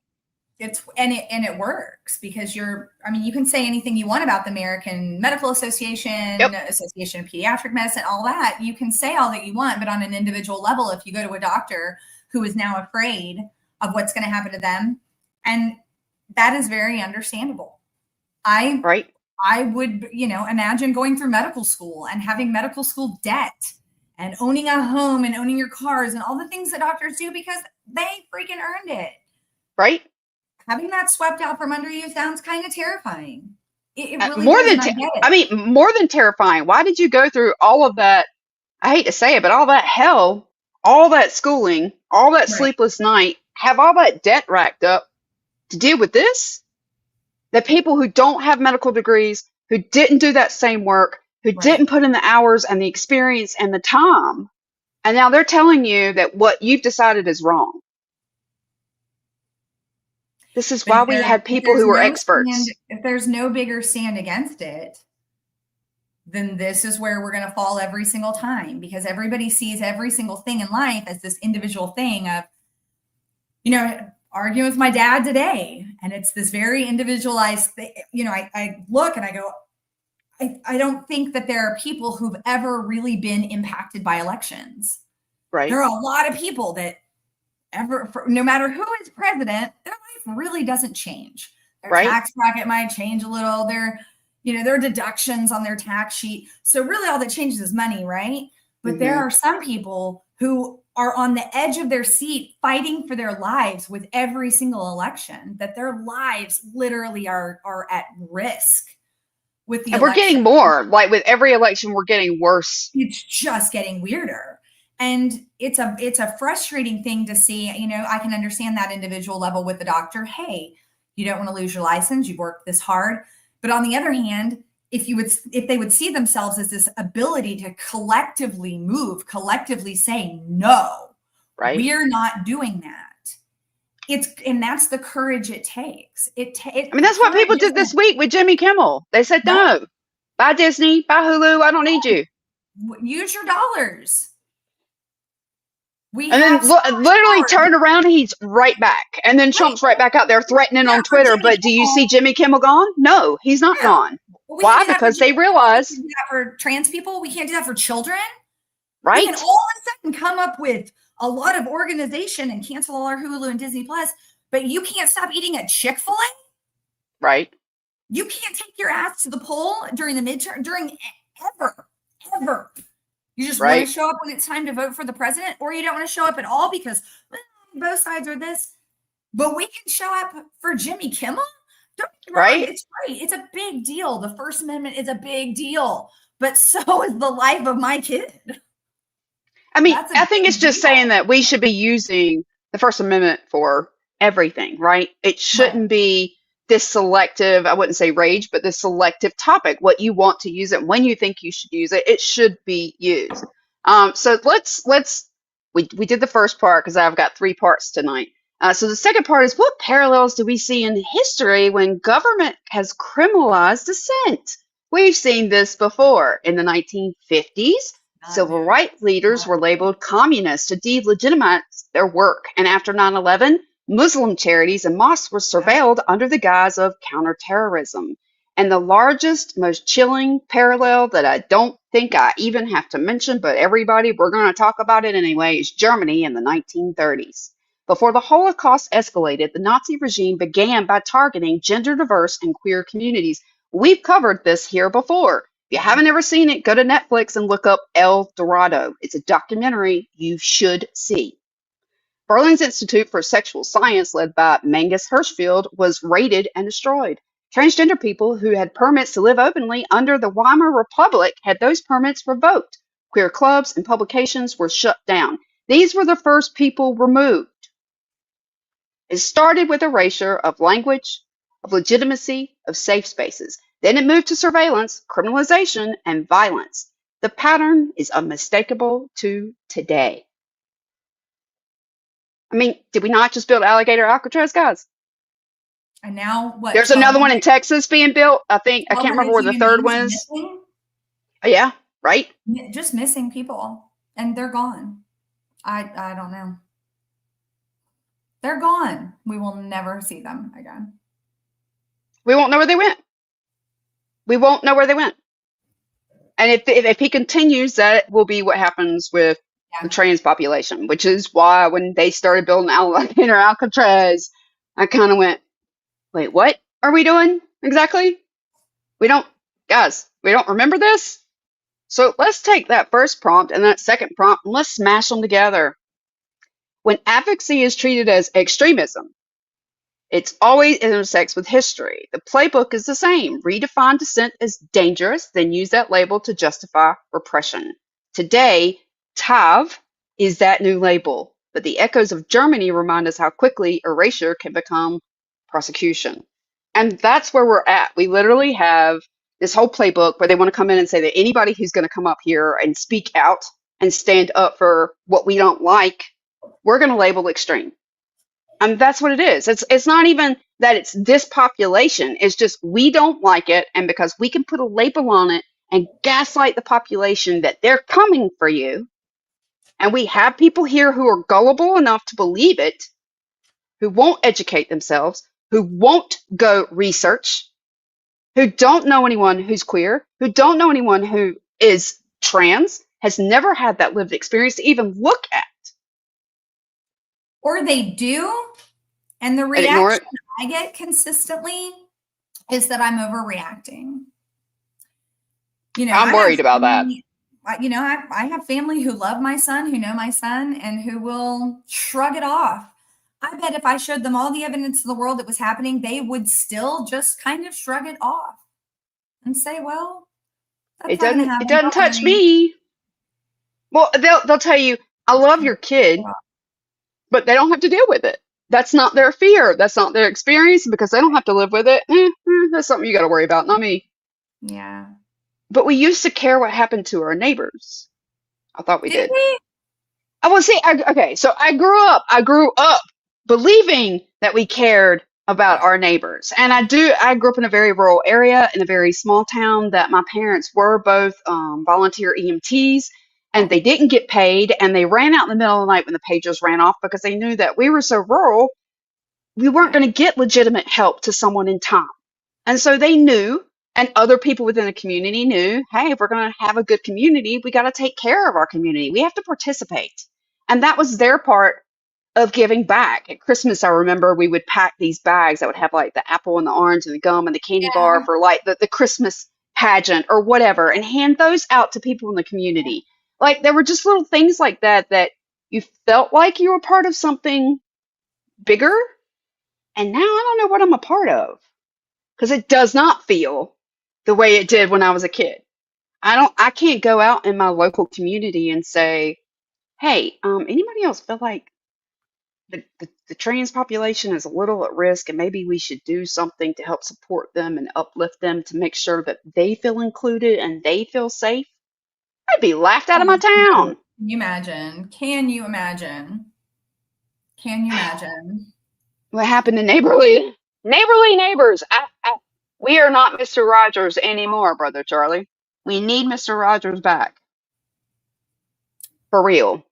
It works, because you can say anything you want about the American Medical Association, yep, Association of Pediatric Medicine, all that. You can say all that you want, but on an individual level, if you go to a doctor who is now afraid of what's going to happen to them, and that is very understandable. I would, imagine going through medical school and having medical school debt and owning a home and owning your cars and all the things that doctors do because they freaking earned it. Right. Having that swept out from under you sounds kind of terrifying. It really more than terrifying. Why did you go through all of that? I hate to say it, but all that hell, all that schooling, all that sleepless night, have all that debt racked up to deal with this? The people who don't have medical degrees, who didn't do that same work, who didn't put in the hours and the experience and the time, and now they're telling you that what you've decided is wrong. This is why we had people who were experts. If there's no bigger stand against it, then this is where we're going to fall every single time, because everybody sees every single thing in life as this individual thing of, arguing with my dad today. And it's this very individualized thing. I look and I go, I don't think that there are people who've ever really been impacted by elections. Right. There are a lot of people that no matter who is president, their life really doesn't change. Their tax bracket might change a little. Their deductions on their tax sheet. So really all that changes is money, right? But there are some people who are on the edge of their seat fighting for their lives with every single election, that their lives literally are at risk with the election. We're getting more. Like with every election, we're getting worse. It's just getting weirder. And it's a frustrating thing to see. I can understand that individual level with the doctor. Hey, you don't want to lose your license. You've worked this hard. But on the other hand, if they would see themselves as this ability to collectively move, collectively say, no, we're not doing that. And that's the courage it takes. That's what people did this week with Jimmy Kimmel. They said, no, bye Disney, bye Hulu. I don't need you. Use your dollars. And then literally turned around and he's right back. And then Trump's right back out there threatening on Twitter. But do you see Jimmy Kimmel gone? No, he's not gone. Why? Because they realize. We can't do that for trans people. We can't do that for children. They Right? can all of a sudden come up with a lot of organization and cancel all our Hulu and Disney Plus, but you can't stop eating at Chick-fil-A? Right? You can't take your ass to the poll during the midterm, during ever. You just want to show up when it's time to vote for the president, or you don't want to show up at all because both sides are this. But we can show up for Jimmy Kimmel? Don't get me wrong, it's great. It's a big deal. The First Amendment is a big deal, but so is the life of my kid. I mean, I think it's just saying that we should be using the First Amendment for everything, right? It shouldn't be this selective, I wouldn't say rage, but this selective topic. What you want to use it, when you think you should use it, it should be used. So we did the first part because I've got 3 parts tonight. So the second part is, what parallels do we see in history when government has criminalized dissent? We've seen this before. In the 1950s, civil rights leaders were labeled communists to delegitimize their work. And after 9/11, Muslim charities and mosques were surveilled under the guise of counterterrorism. And the largest, most chilling parallel that I don't think I even have to mention, but everybody, we're going to talk about it anyway, is Germany in the 1930s. Before the Holocaust escalated, the Nazi regime began by targeting gender diverse and queer communities. We've covered this here before. If you haven't ever seen it, go to Netflix and look up El Dorado. It's a documentary you should see. Berlin's Institute for Sexual Science, led by Mangus Hirschfeld, was raided and destroyed. Transgender people who had permits to live openly under the Weimar Republic had those permits revoked. Queer clubs and publications were shut down. These were the first people removed. It started with erasure of language, of legitimacy, of safe spaces. Then it moved to surveillance, criminalization, and violence. The pattern is unmistakable to today. I mean, did we not just build Alligator Alcatraz, guys? And now what? There's another one in Texas being built. I can't remember where the third one is. Yeah, right? Just missing people. And they're gone. I don't know. They're gone. We will never see them again. We won't know where they went. We won't know where they went. And if he continues, that will be what happens with the trans population, which is why when they started building Alligator Alcatraz, I kind of went, wait, what are we doing exactly? We don't remember this? So let's take that first prompt and that second prompt and let's smash them together. When advocacy is treated as extremism, it's always intersects with history. The playbook is the same. Redefine dissent as dangerous, then use that label to justify repression. Today, TIVE is that new label, but the echoes of Germany remind us how quickly erasure can become prosecution. And that's where we're at. We literally have this whole playbook where they want to come in and say that anybody who's going to come up here and speak out and stand up for what we don't like, we're going to label extreme. And that's what it is. It's not even that it's this population. It's just we don't like it. And because we can put a label on it and gaslight the population that they're coming for you, and we have people here who are gullible enough to believe it, who won't educate themselves, who won't go research, who don't know anyone who's queer, who don't know anyone who is trans, has never had that lived experience to even look at. Or they do, and the reaction I get consistently is that I'm overreacting. You know, I'm worried about that. You know, I have family who love my son, who know my son, and who will shrug it off. I bet if I showed them all the evidence in the world that was happening, they would still just kind of shrug it off and say, well, it doesn't touch me. Well, they'll tell you, I love your kid, but they don't have to deal with it. That's not their fear. That's not their experience because they don't have to live with it. That's something you got to worry about, not me. Yeah. But we used to care what happened to our neighbors. I thought we did. We? I will say, okay, so I grew up believing that we cared about our neighbors. And I grew up in a very rural area, in a very small town that my parents were both volunteer EMTs. And they didn't get paid, and they ran out in the middle of the night when the pagers ran off because they knew that we were so rural, we weren't going to get legitimate help to someone in time. And so they knew And other people within the community knew, hey, if we're going to have a good community, we got to take care of our community. We have to participate. And that was their part of giving back. At Christmas, I remember we would pack these bags that would have like the apple and the orange and the gum and the candy bar for like the Christmas pageant or whatever, and hand those out to people in the community. Like there were just little things like that that you felt like you were part of something bigger. And now I don't know what I'm a part of, because it does not feel the way it did when I was a kid. I can't go out in my local community and say, hey, anybody else feel like the trans population is a little at risk and maybe we should do something to help support them and uplift them to make sure that they feel included and they feel safe? I'd be laughed out of my town. Can you imagine? Can you imagine? Can you imagine? What happened to neighborly neighbors? We are not Mr. Rogers anymore, Brother Charlie. We need Mr. Rogers back. For real.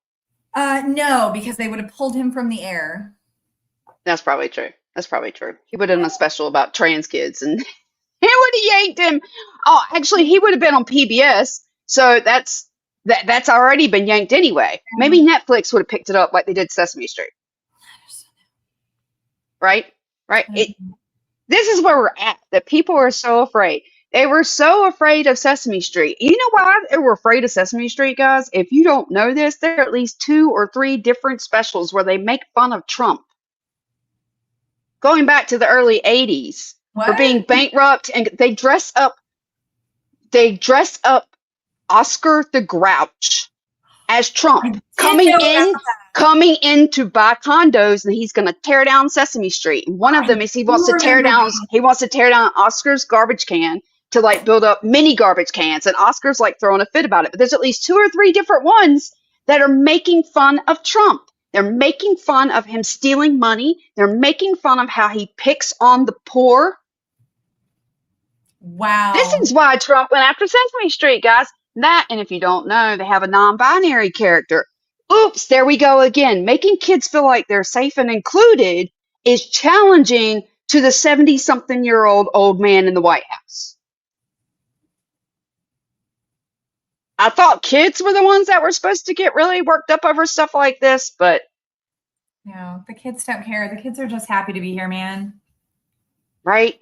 No, because they would have pulled him from the air. That's probably true. That's probably true. He would have done a special about trans kids and he would have yanked him. Oh, actually, he would have been on PBS. So that's already been yanked anyway. Maybe Netflix would have picked it up like they did Sesame Street. Right? This is where we're at, that people are so afraid. They were so afraid of Sesame Street. You know why they were afraid of Sesame Street, guys? If you don't know this, there are at least 2 or 3 different specials where they make fun of Trump. Going back to the early 80s for being bankrupt, and they dress up Oscar the Grouch as Trump coming in to buy condos, and he's going to tear down Sesame Street. And one of them is he wants to tear down Oscar's garbage can to like build up mini garbage cans, and Oscar's like throwing a fit about it. But there's at least 2 or 3 different ones that are making fun of Trump. They're making fun of him stealing money. They're making fun of how he picks on the poor. Wow. This is why Trump went after Sesame Street, guys. That, and if you don't know, they have a non-binary character. Oops, there we go again. Making kids feel like they're safe and included is challenging to the 70-something-year-old old man in the White House. I thought kids were the ones that were supposed to get really worked up over stuff like this, but no, the kids don't care. The kids are just happy to be here, man. Right?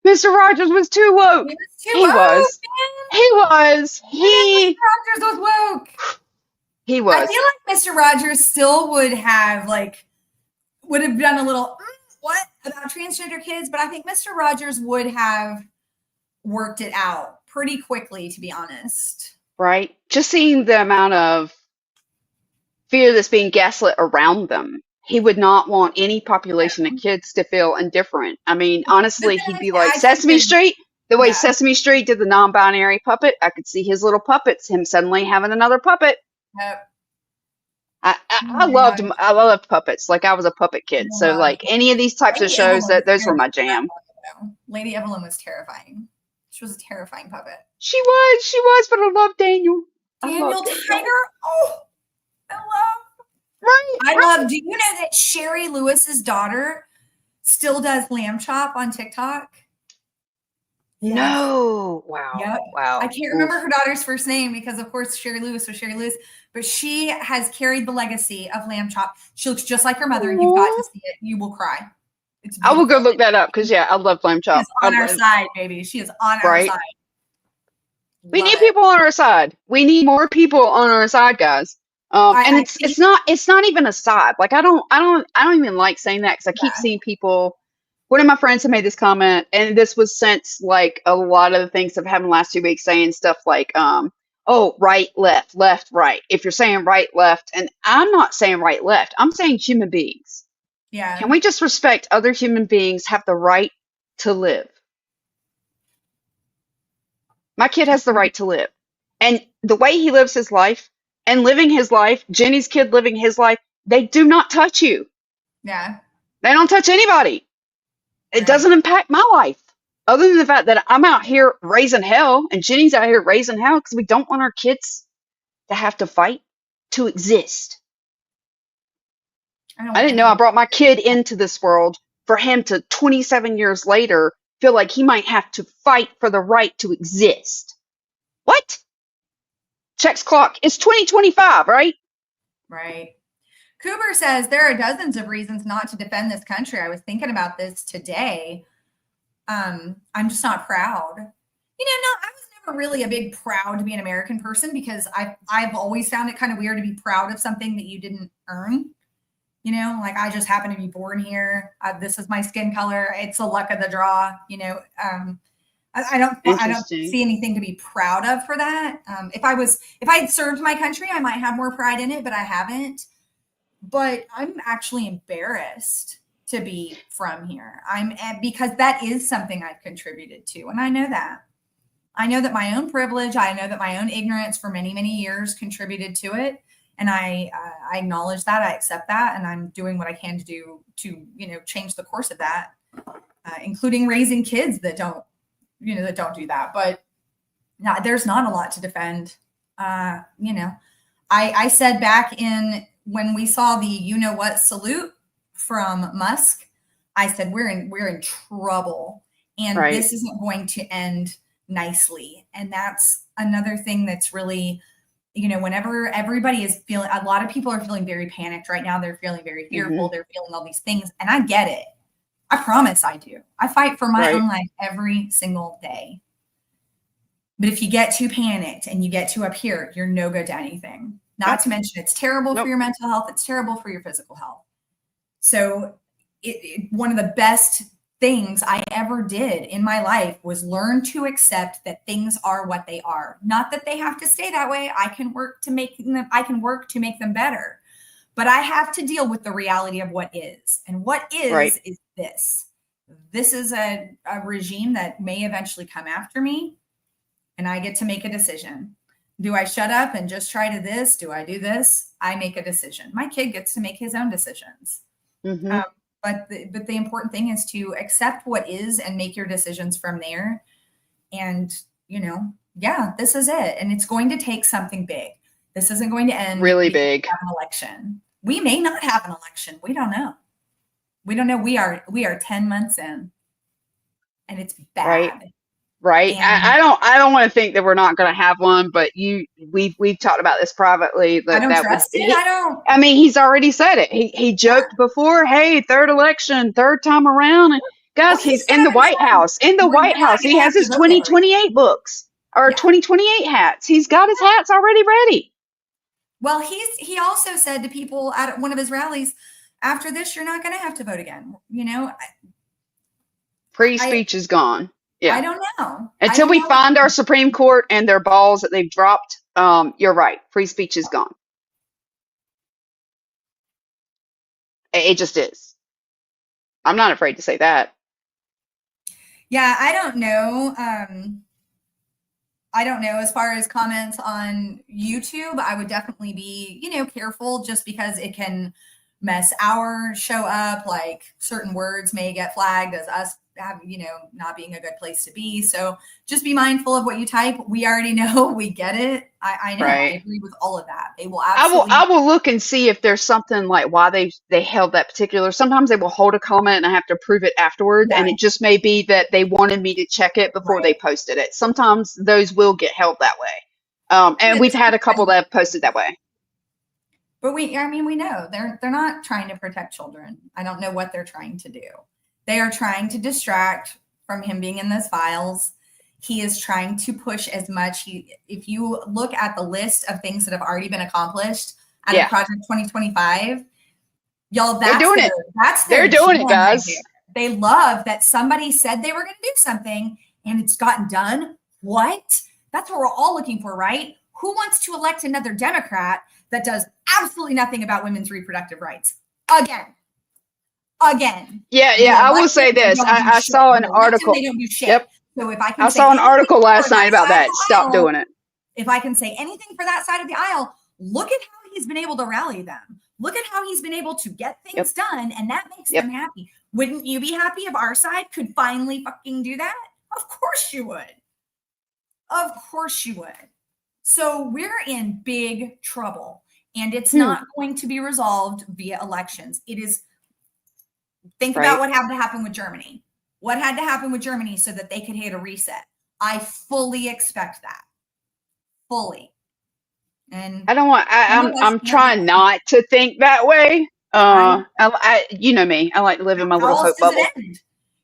Mr. Rogers was too woke. He was. Mr. Rogers was woke. He was. I feel like Mr. Rogers still would have done a little what about transgender kids, but I think Mr. Rogers would have worked it out pretty quickly, to be honest. Right? Just seeing the amount of fear that's being gaslit around them. He would not want any population of kids to feel indifferent. I mean, honestly, he'd be like Sesame Street. The way Sesame Street did the non-binary puppet, I could see his little puppets, him suddenly having another puppet. Yep. I loved puppets. Like I was a puppet kid. So like any of these types of shows, those were my jam. Lady Evelyn was terrifying. She was a terrifying puppet. She was, but I love Daniel. Daniel Tiger. Oh, I love. Do you know that Sherry Lewis's daughter still does lamb chop on TikTok? Yes. No. Wow. Yep. Wow. I can't remember her daughter's first name because, of course, Sherry Lewis was Sherry Lewis, but she has carried the legacy of lamb chop. She looks just like her mother. You've got to see it. You will cry. I will go look that up because, I love lamb chop. She's on our side, baby. She is on our side. We need people on our side. We need more people on our side, guys. And it's not even a side. Like I don't even like saying that because I keep seeing people. One of my friends had made this comment, and this was since like a lot of the things that have happened the last 2 weeks, saying stuff like, oh, right, left, left, right. If you're saying right, left, and I'm not saying right, left, I'm saying human beings. Yeah. Can we just respect other human beings have the right to live? My kid has the right to live. And the way he lives his life and living his life, Jenny's kid living his life, they do not touch you. Yeah. They don't touch anybody. It doesn't impact my life. Other than the fact that I'm out here raising hell and Jenny's out here raising hell because we don't want our kids to have to fight to exist. I didn't know I brought my kid into this world for him to 27 years later feel like he might have to fight for the right to exist. What? Checks clock. It's 2025, right? Right. Cooper says there are dozens of reasons not to defend this country. I was thinking about this today. I'm just not proud. I was never really a big proud to be an American person, because I've always found it kind of weird to be proud of something that you didn't earn. Like, I just happen to be born here. This is my skin color. It's the luck of the draw. I don't see anything to be proud of for that. If I had served my country, I might have more pride in it, but I haven't. But I'm actually embarrassed to be from here. Because that is something I've contributed to. And I know that. I know that my own privilege, I know that my own ignorance for many, many years contributed to it. And I acknowledge that, I accept that, and I'm doing what I can to do to, change the course of that, including raising kids that don't do that. But no, there's not a lot to defend. I said back when we saw the salute from Musk, I said, we're in trouble, and this isn't going to end nicely. And that's another thing that's really, whenever everybody is feeling, a lot of people are feeling very panicked right now. They're feeling very fearful. They're feeling all these things. And I get it. I promise I do. I fight for my own life every single day. But if you get too panicked and you get too up here, you're no good to anything. Not to mention it's terrible for your mental health. It's terrible for your physical health. So one of the best things I ever did in my life was learn to accept that things are what they are. Not that they have to stay that way. I can work to make them better. But I have to deal with the reality of what is. And what is this. This is a regime that may eventually come after me, and I get to make a decision. Do I shut up and just try to this? Do I do this? I make a decision. My kid gets to make his own decisions. But the important thing is to accept what is and make your decisions from there. And, this is it. And it's going to take something big. This isn't going to end really big. An election. We may not have an election. We don't know. We are 10 months in, and it's bad. Right. I don't want to think that we're not going to have one, but we've talked about this privately. I don't trust it. I mean, he's already said it. He joked before, hey, third election, third time around. And guys, he's in the White House. In the White House, he has his 2028 books or 2028 hats. He's got his hats already ready. Well, he also said to people at one of his rallies, after this, you're not going to have to vote again. Free speech is gone. Yeah. I don't know. Until we find our Supreme Court and their balls that they've dropped, you're right. Free speech is gone. It just is. I'm not afraid to say that. Yeah, I don't know. As far as comments on YouTube, I would definitely be, careful, just because it can mess our show up. Like, certain words may get flagged as us not being a good place to be. So just be mindful of what you type. We already know, we get it. I know. I agree with all of that. They will absolutely. I will look and see if there's something like why they held that particular. Sometimes they will hold a comment and I have to approve it afterward. And it just may be that they wanted me to check it before they posted it. Sometimes those will get held that way. And we've had a couple that have posted that way. But we know they're not trying to protect children. I don't know what they're trying to do. They are trying to distract from him being in those files. He is trying to push as much. If you look at the list of things that have already been accomplished out of Project 2025, y'all, they're doing it, guys. Right, they love that somebody said they were going to do something and it's gotten done. What? That's what we're all looking for, right? Who wants to elect another Democrat that does absolutely nothing about women's reproductive rights? Again. Yeah. I will say this. I saw an article. They don't do shit. Yep. So if I saw an article last night about that. Stop doing it. If I can say anything for that side of the aisle, look at how he's been able to rally them. Look at how he's been able to get things done, and that makes them happy. Wouldn't you be happy if our side could finally fucking do that? Of course you would. Of course you would. So we're in big trouble, and it's not going to be resolved via elections. It is Think about what had to happen with Germany. What had to happen with Germany so that they could hit a reset? I fully expect that. Fully. And I don't want, I'm trying not to think that way. You know me, I like to live in my little hope bubble.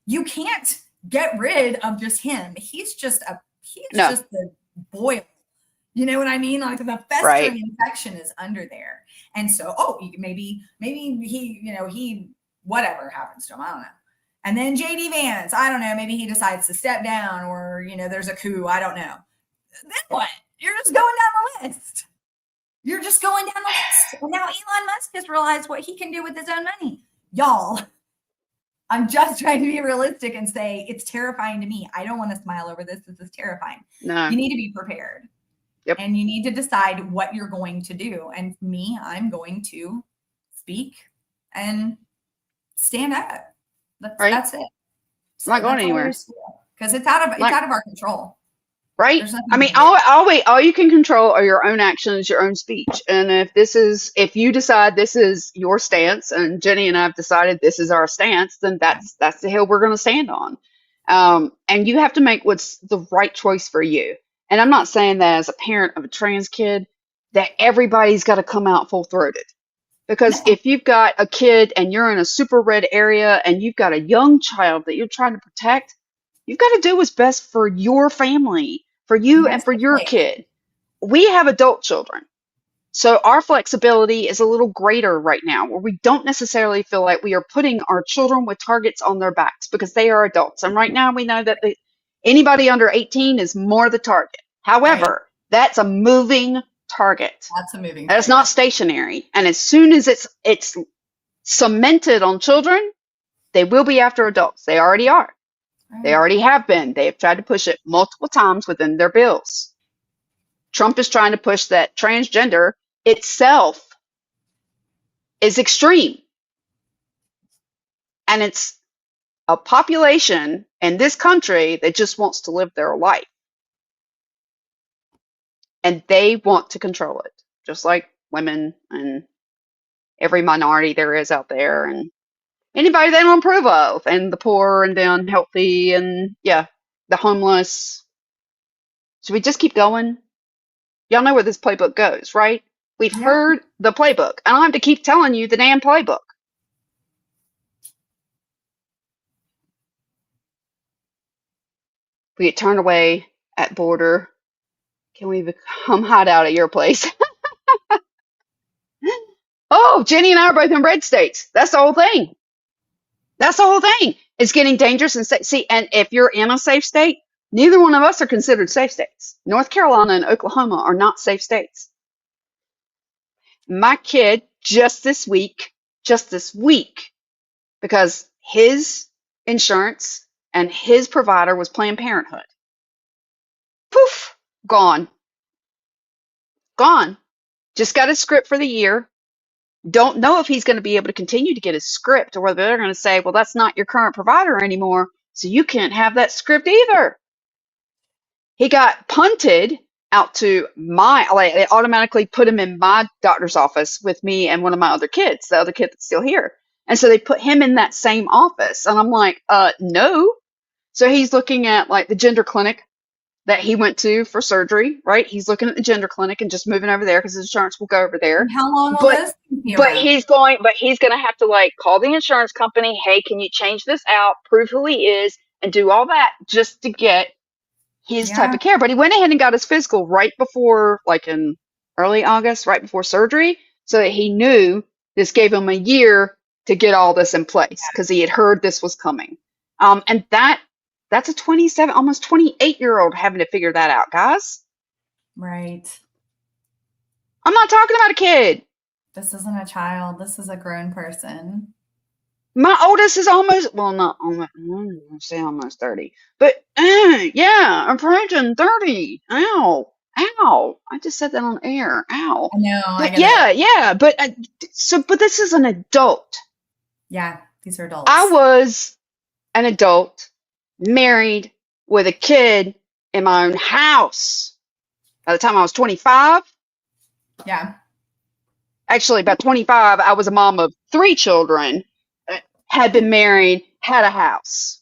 You can't get rid of just him. He's just the boil. You know what I mean? Like the festering infection is under there. And so, maybe he, whatever happens to him, I don't know. And then JD Vance, I don't know, maybe he decides to step down or, there's a coup. I don't know. Then what? You're just going down the list. You're just going down the list. And now Elon Musk has realized what he can do with his own money. Y'all, I'm just trying to be realistic and say it's terrifying to me. I don't want to smile over this. This is terrifying. No. You need to be prepared. Yep. And you need to decide what you're going to do. And me, I'm going to speak and stand up. That's it. So I'm not going anywhere. Because it's out of our control. Right? I mean, all you can control are your own actions, your own speech. And if you decide this is your stance, and Jenni and I have decided this is our stance, then that's the hill we're going to stand on. And you have to make what's the right choice for you. And I'm not saying that as a parent of a trans kid, that everybody's got to come out full-throated. Because if you've got a kid and you're in a super red area and you've got a young child that you're trying to protect, you've got to do what's best for your family, for you and for your kid. We have adult children. So our flexibility is a little greater right now, where we don't necessarily feel like we are putting our children with targets on their backs because they are adults. And right now we know that anybody under 18 is more the target. However, that's a moving target. That's a moving target. That's not stationary. And as soon as it's cemented on children, they will be after adults. They already are. They already have been. They have tried to push it multiple times within their bills. Trump is trying to push that transgender itself is extreme. And it's a population in this country that just wants to live their life. And they want to control it, just like women and every minority there is out there, and anybody they don't approve of, and the poor and the unhealthy, and the homeless. Should we just keep going? Y'all know where this playbook goes, right? We've heard the playbook. I don't have to keep telling you the damn playbook. We get turned away at border. Can we become hot out at your place? Oh, Jenni and I are both in red states. That's the whole thing. That's the whole thing. It's getting dangerous and see, and if you're in a safe state, neither one of us are considered safe states. North Carolina and Oklahoma are not safe states. My kid just this week, because his insurance and his provider was Planned Parenthood. Poof, gone. Just got a script for the year. Don't know if he's going to be able to continue to get his script, or whether they're going to say, well, that's not your current provider anymore, so you can't have that script either. He got punted out to they automatically put him in my doctor's office with me and one of my other kids, the other kid that's still here. And so they put him in that same office. And I'm like, no. So he's looking at like the gender clinic that he went to for surgery, right? He's looking at the gender clinic and just moving over there because his insurance will go over there. And how long will this be? But he's going to have to like call the insurance company. Hey, can you change this out? Prove who he is and do all that just to get his type of care. But he went ahead and got his physical right before, like in early August, right before surgery, so that he knew this gave him a year to get all this in place because he had heard this was coming. And that's a 27, almost 28-year-old having to figure that out, guys. Right. I'm not talking about a kid. This isn't a child. This is a grown person. My oldest is almost 30, but I'm approaching 30. Ow. I just said that on air. Ow. I know. But but this is an adult. Yeah, these are adults. I was an adult, married with a kid in my own house by the time I was 25. Yeah. Actually, about 25, I was a mom of 3 children. had been married, had a house.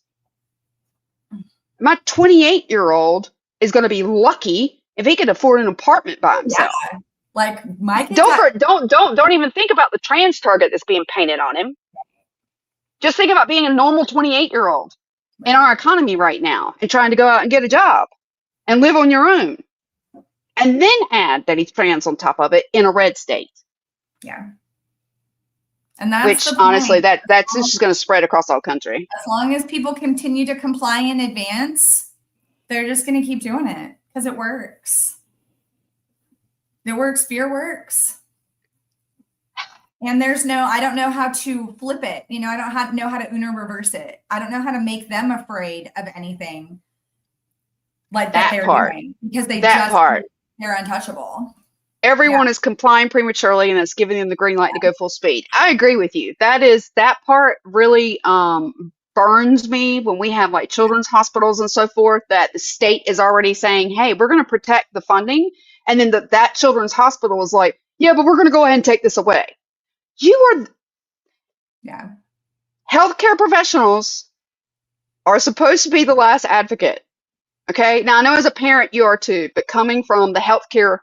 My 28-year-old is going to be lucky if he can afford an apartment by himself. Yeah. Like my kids don't even think about the trans target that's being painted on him. Just think about being a normal 28-year-old in our economy right now and trying to go out and get a job and live on your own. And then add that he's trans on top of it in a red state. Yeah. And that's which honestly, that's just going to spread across the whole country. As long as people continue to comply in advance, they're just going to keep doing it because it works. It works. Fear works. And I don't know how to flip it. You know, I don't know how to Uno reverse it. I don't know how to make them afraid of anything like that they're doing because they're untouchable. Everyone is complying prematurely, and it's giving them the green light to go full speed. I agree with you. That part really burns me when we have like children's hospitals and so forth, that the state is already saying, hey, we're going to protect the funding. And then that children's hospital is like, yeah, but we're going to go ahead and take this away. Healthcare professionals are supposed to be the last advocate. Okay. Now I know as a parent you are too, but coming from the healthcare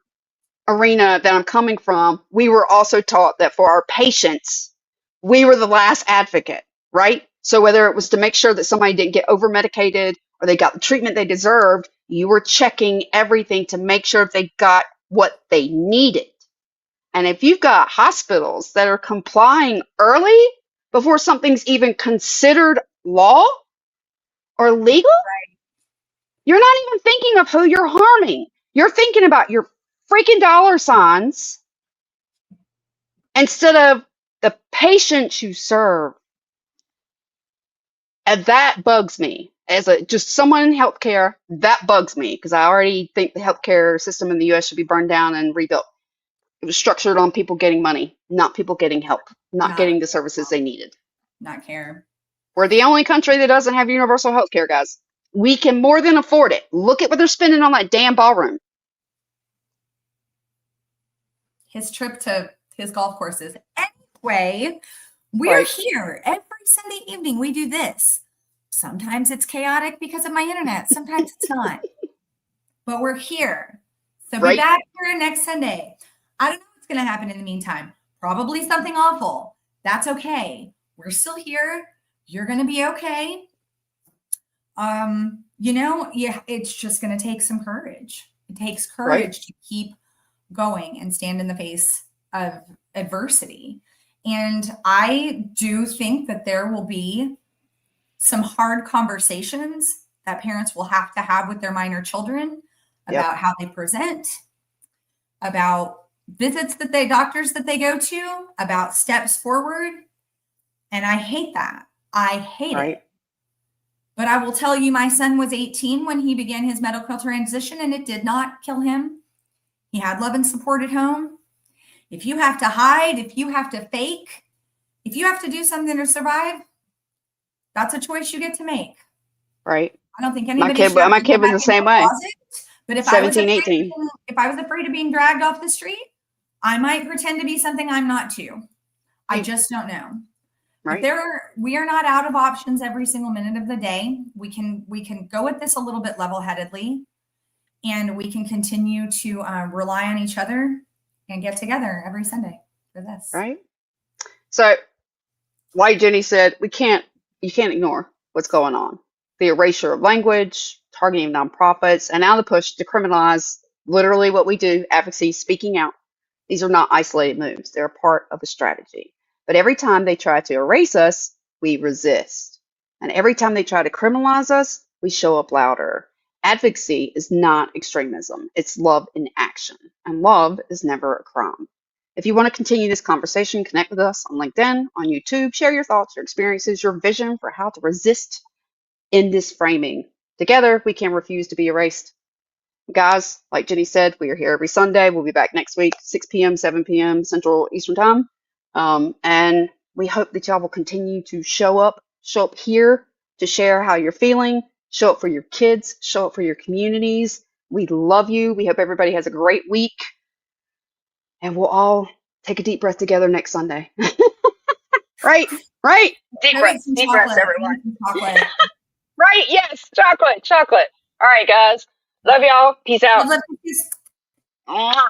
arena that I'm coming from, we were also taught that for our patients, we were the last advocate, right? So whether it was to make sure that somebody didn't get over medicated or they got the treatment they deserved, you were checking everything to make sure they got what they needed. And if you've got hospitals that are complying early before something's even considered law or legal, you're not even thinking of who you're harming. You're thinking about your freaking dollar signs instead of the patients you serve. And that bugs me as just someone in healthcare. That bugs me because I already think the healthcare system in the U.S. should be burned down and rebuilt. It was structured on people getting money, not people getting help, not getting the services they needed. Not care. We're the only country that doesn't have universal healthcare, guys. We can more than afford it. Look at what they're spending on that damn ballroom. His trip to his golf courses. Anyway, we're here every Sunday evening. We do this. Sometimes it's chaotic because of my internet. Sometimes it's not. But we're here. So be back here next Sunday. I don't know what's going to happen in the meantime. Probably something awful. That's okay. We're still here. You're going to be okay. It's just going to take some courage. It takes courage to keep going and stand in the face of adversity. And I do think that there will be some hard conversations that parents will have to have with their minor children about how they present, about doctors that they go to, about steps forward. And I hate that. I hate it. But I will tell you, my son was 18 when he began his medical transition, and it did not kill him. He had love and support at home. If you have to hide, if you have to fake, if you have to do something to survive, that's a choice you get to make. Right. I don't think anybody my kid was the same way. But if 17, 18. If I was afraid of being dragged off the street, I might pretend to be something I'm not to. I just don't know. Right. We are not out of options every single minute of the day. We can go at this a little bit level-headedly, and we can continue to rely on each other and get together every Sunday for this. Right. So, like Jenny said, you can't ignore what's going on. The erasure of language, targeting nonprofits, and now the push to criminalize literally what we do, advocacy, speaking out. These are not isolated moves. They're a part of a strategy. But every time they try to erase us, we resist. And every time they try to criminalize us, we show up louder. Advocacy is not extremism. It's love in action. And love is never a crime. If you want to continue this conversation, connect with us on LinkedIn, on YouTube, share your thoughts, your experiences, your vision for how to resist in this framing. Together, we can refuse to be erased. Guys, like Jenny said, we are here every Sunday. We'll be back next week, 6 p.m., 7 p.m. Central Eastern Time. And we hope that y'all will continue to show up here to share how you're feeling, show up for your kids, show up for your communities. We love you. We hope everybody has a great week. And we'll all take a deep breath together next Sunday. Right. Right. Deep Go breaths. eat some Deep breaths, chocolate. everyone. Chocolate. Right. Yes. Chocolate. Chocolate. All right, guys. Love y'all. Peace out. Love, love, peace. Mwah.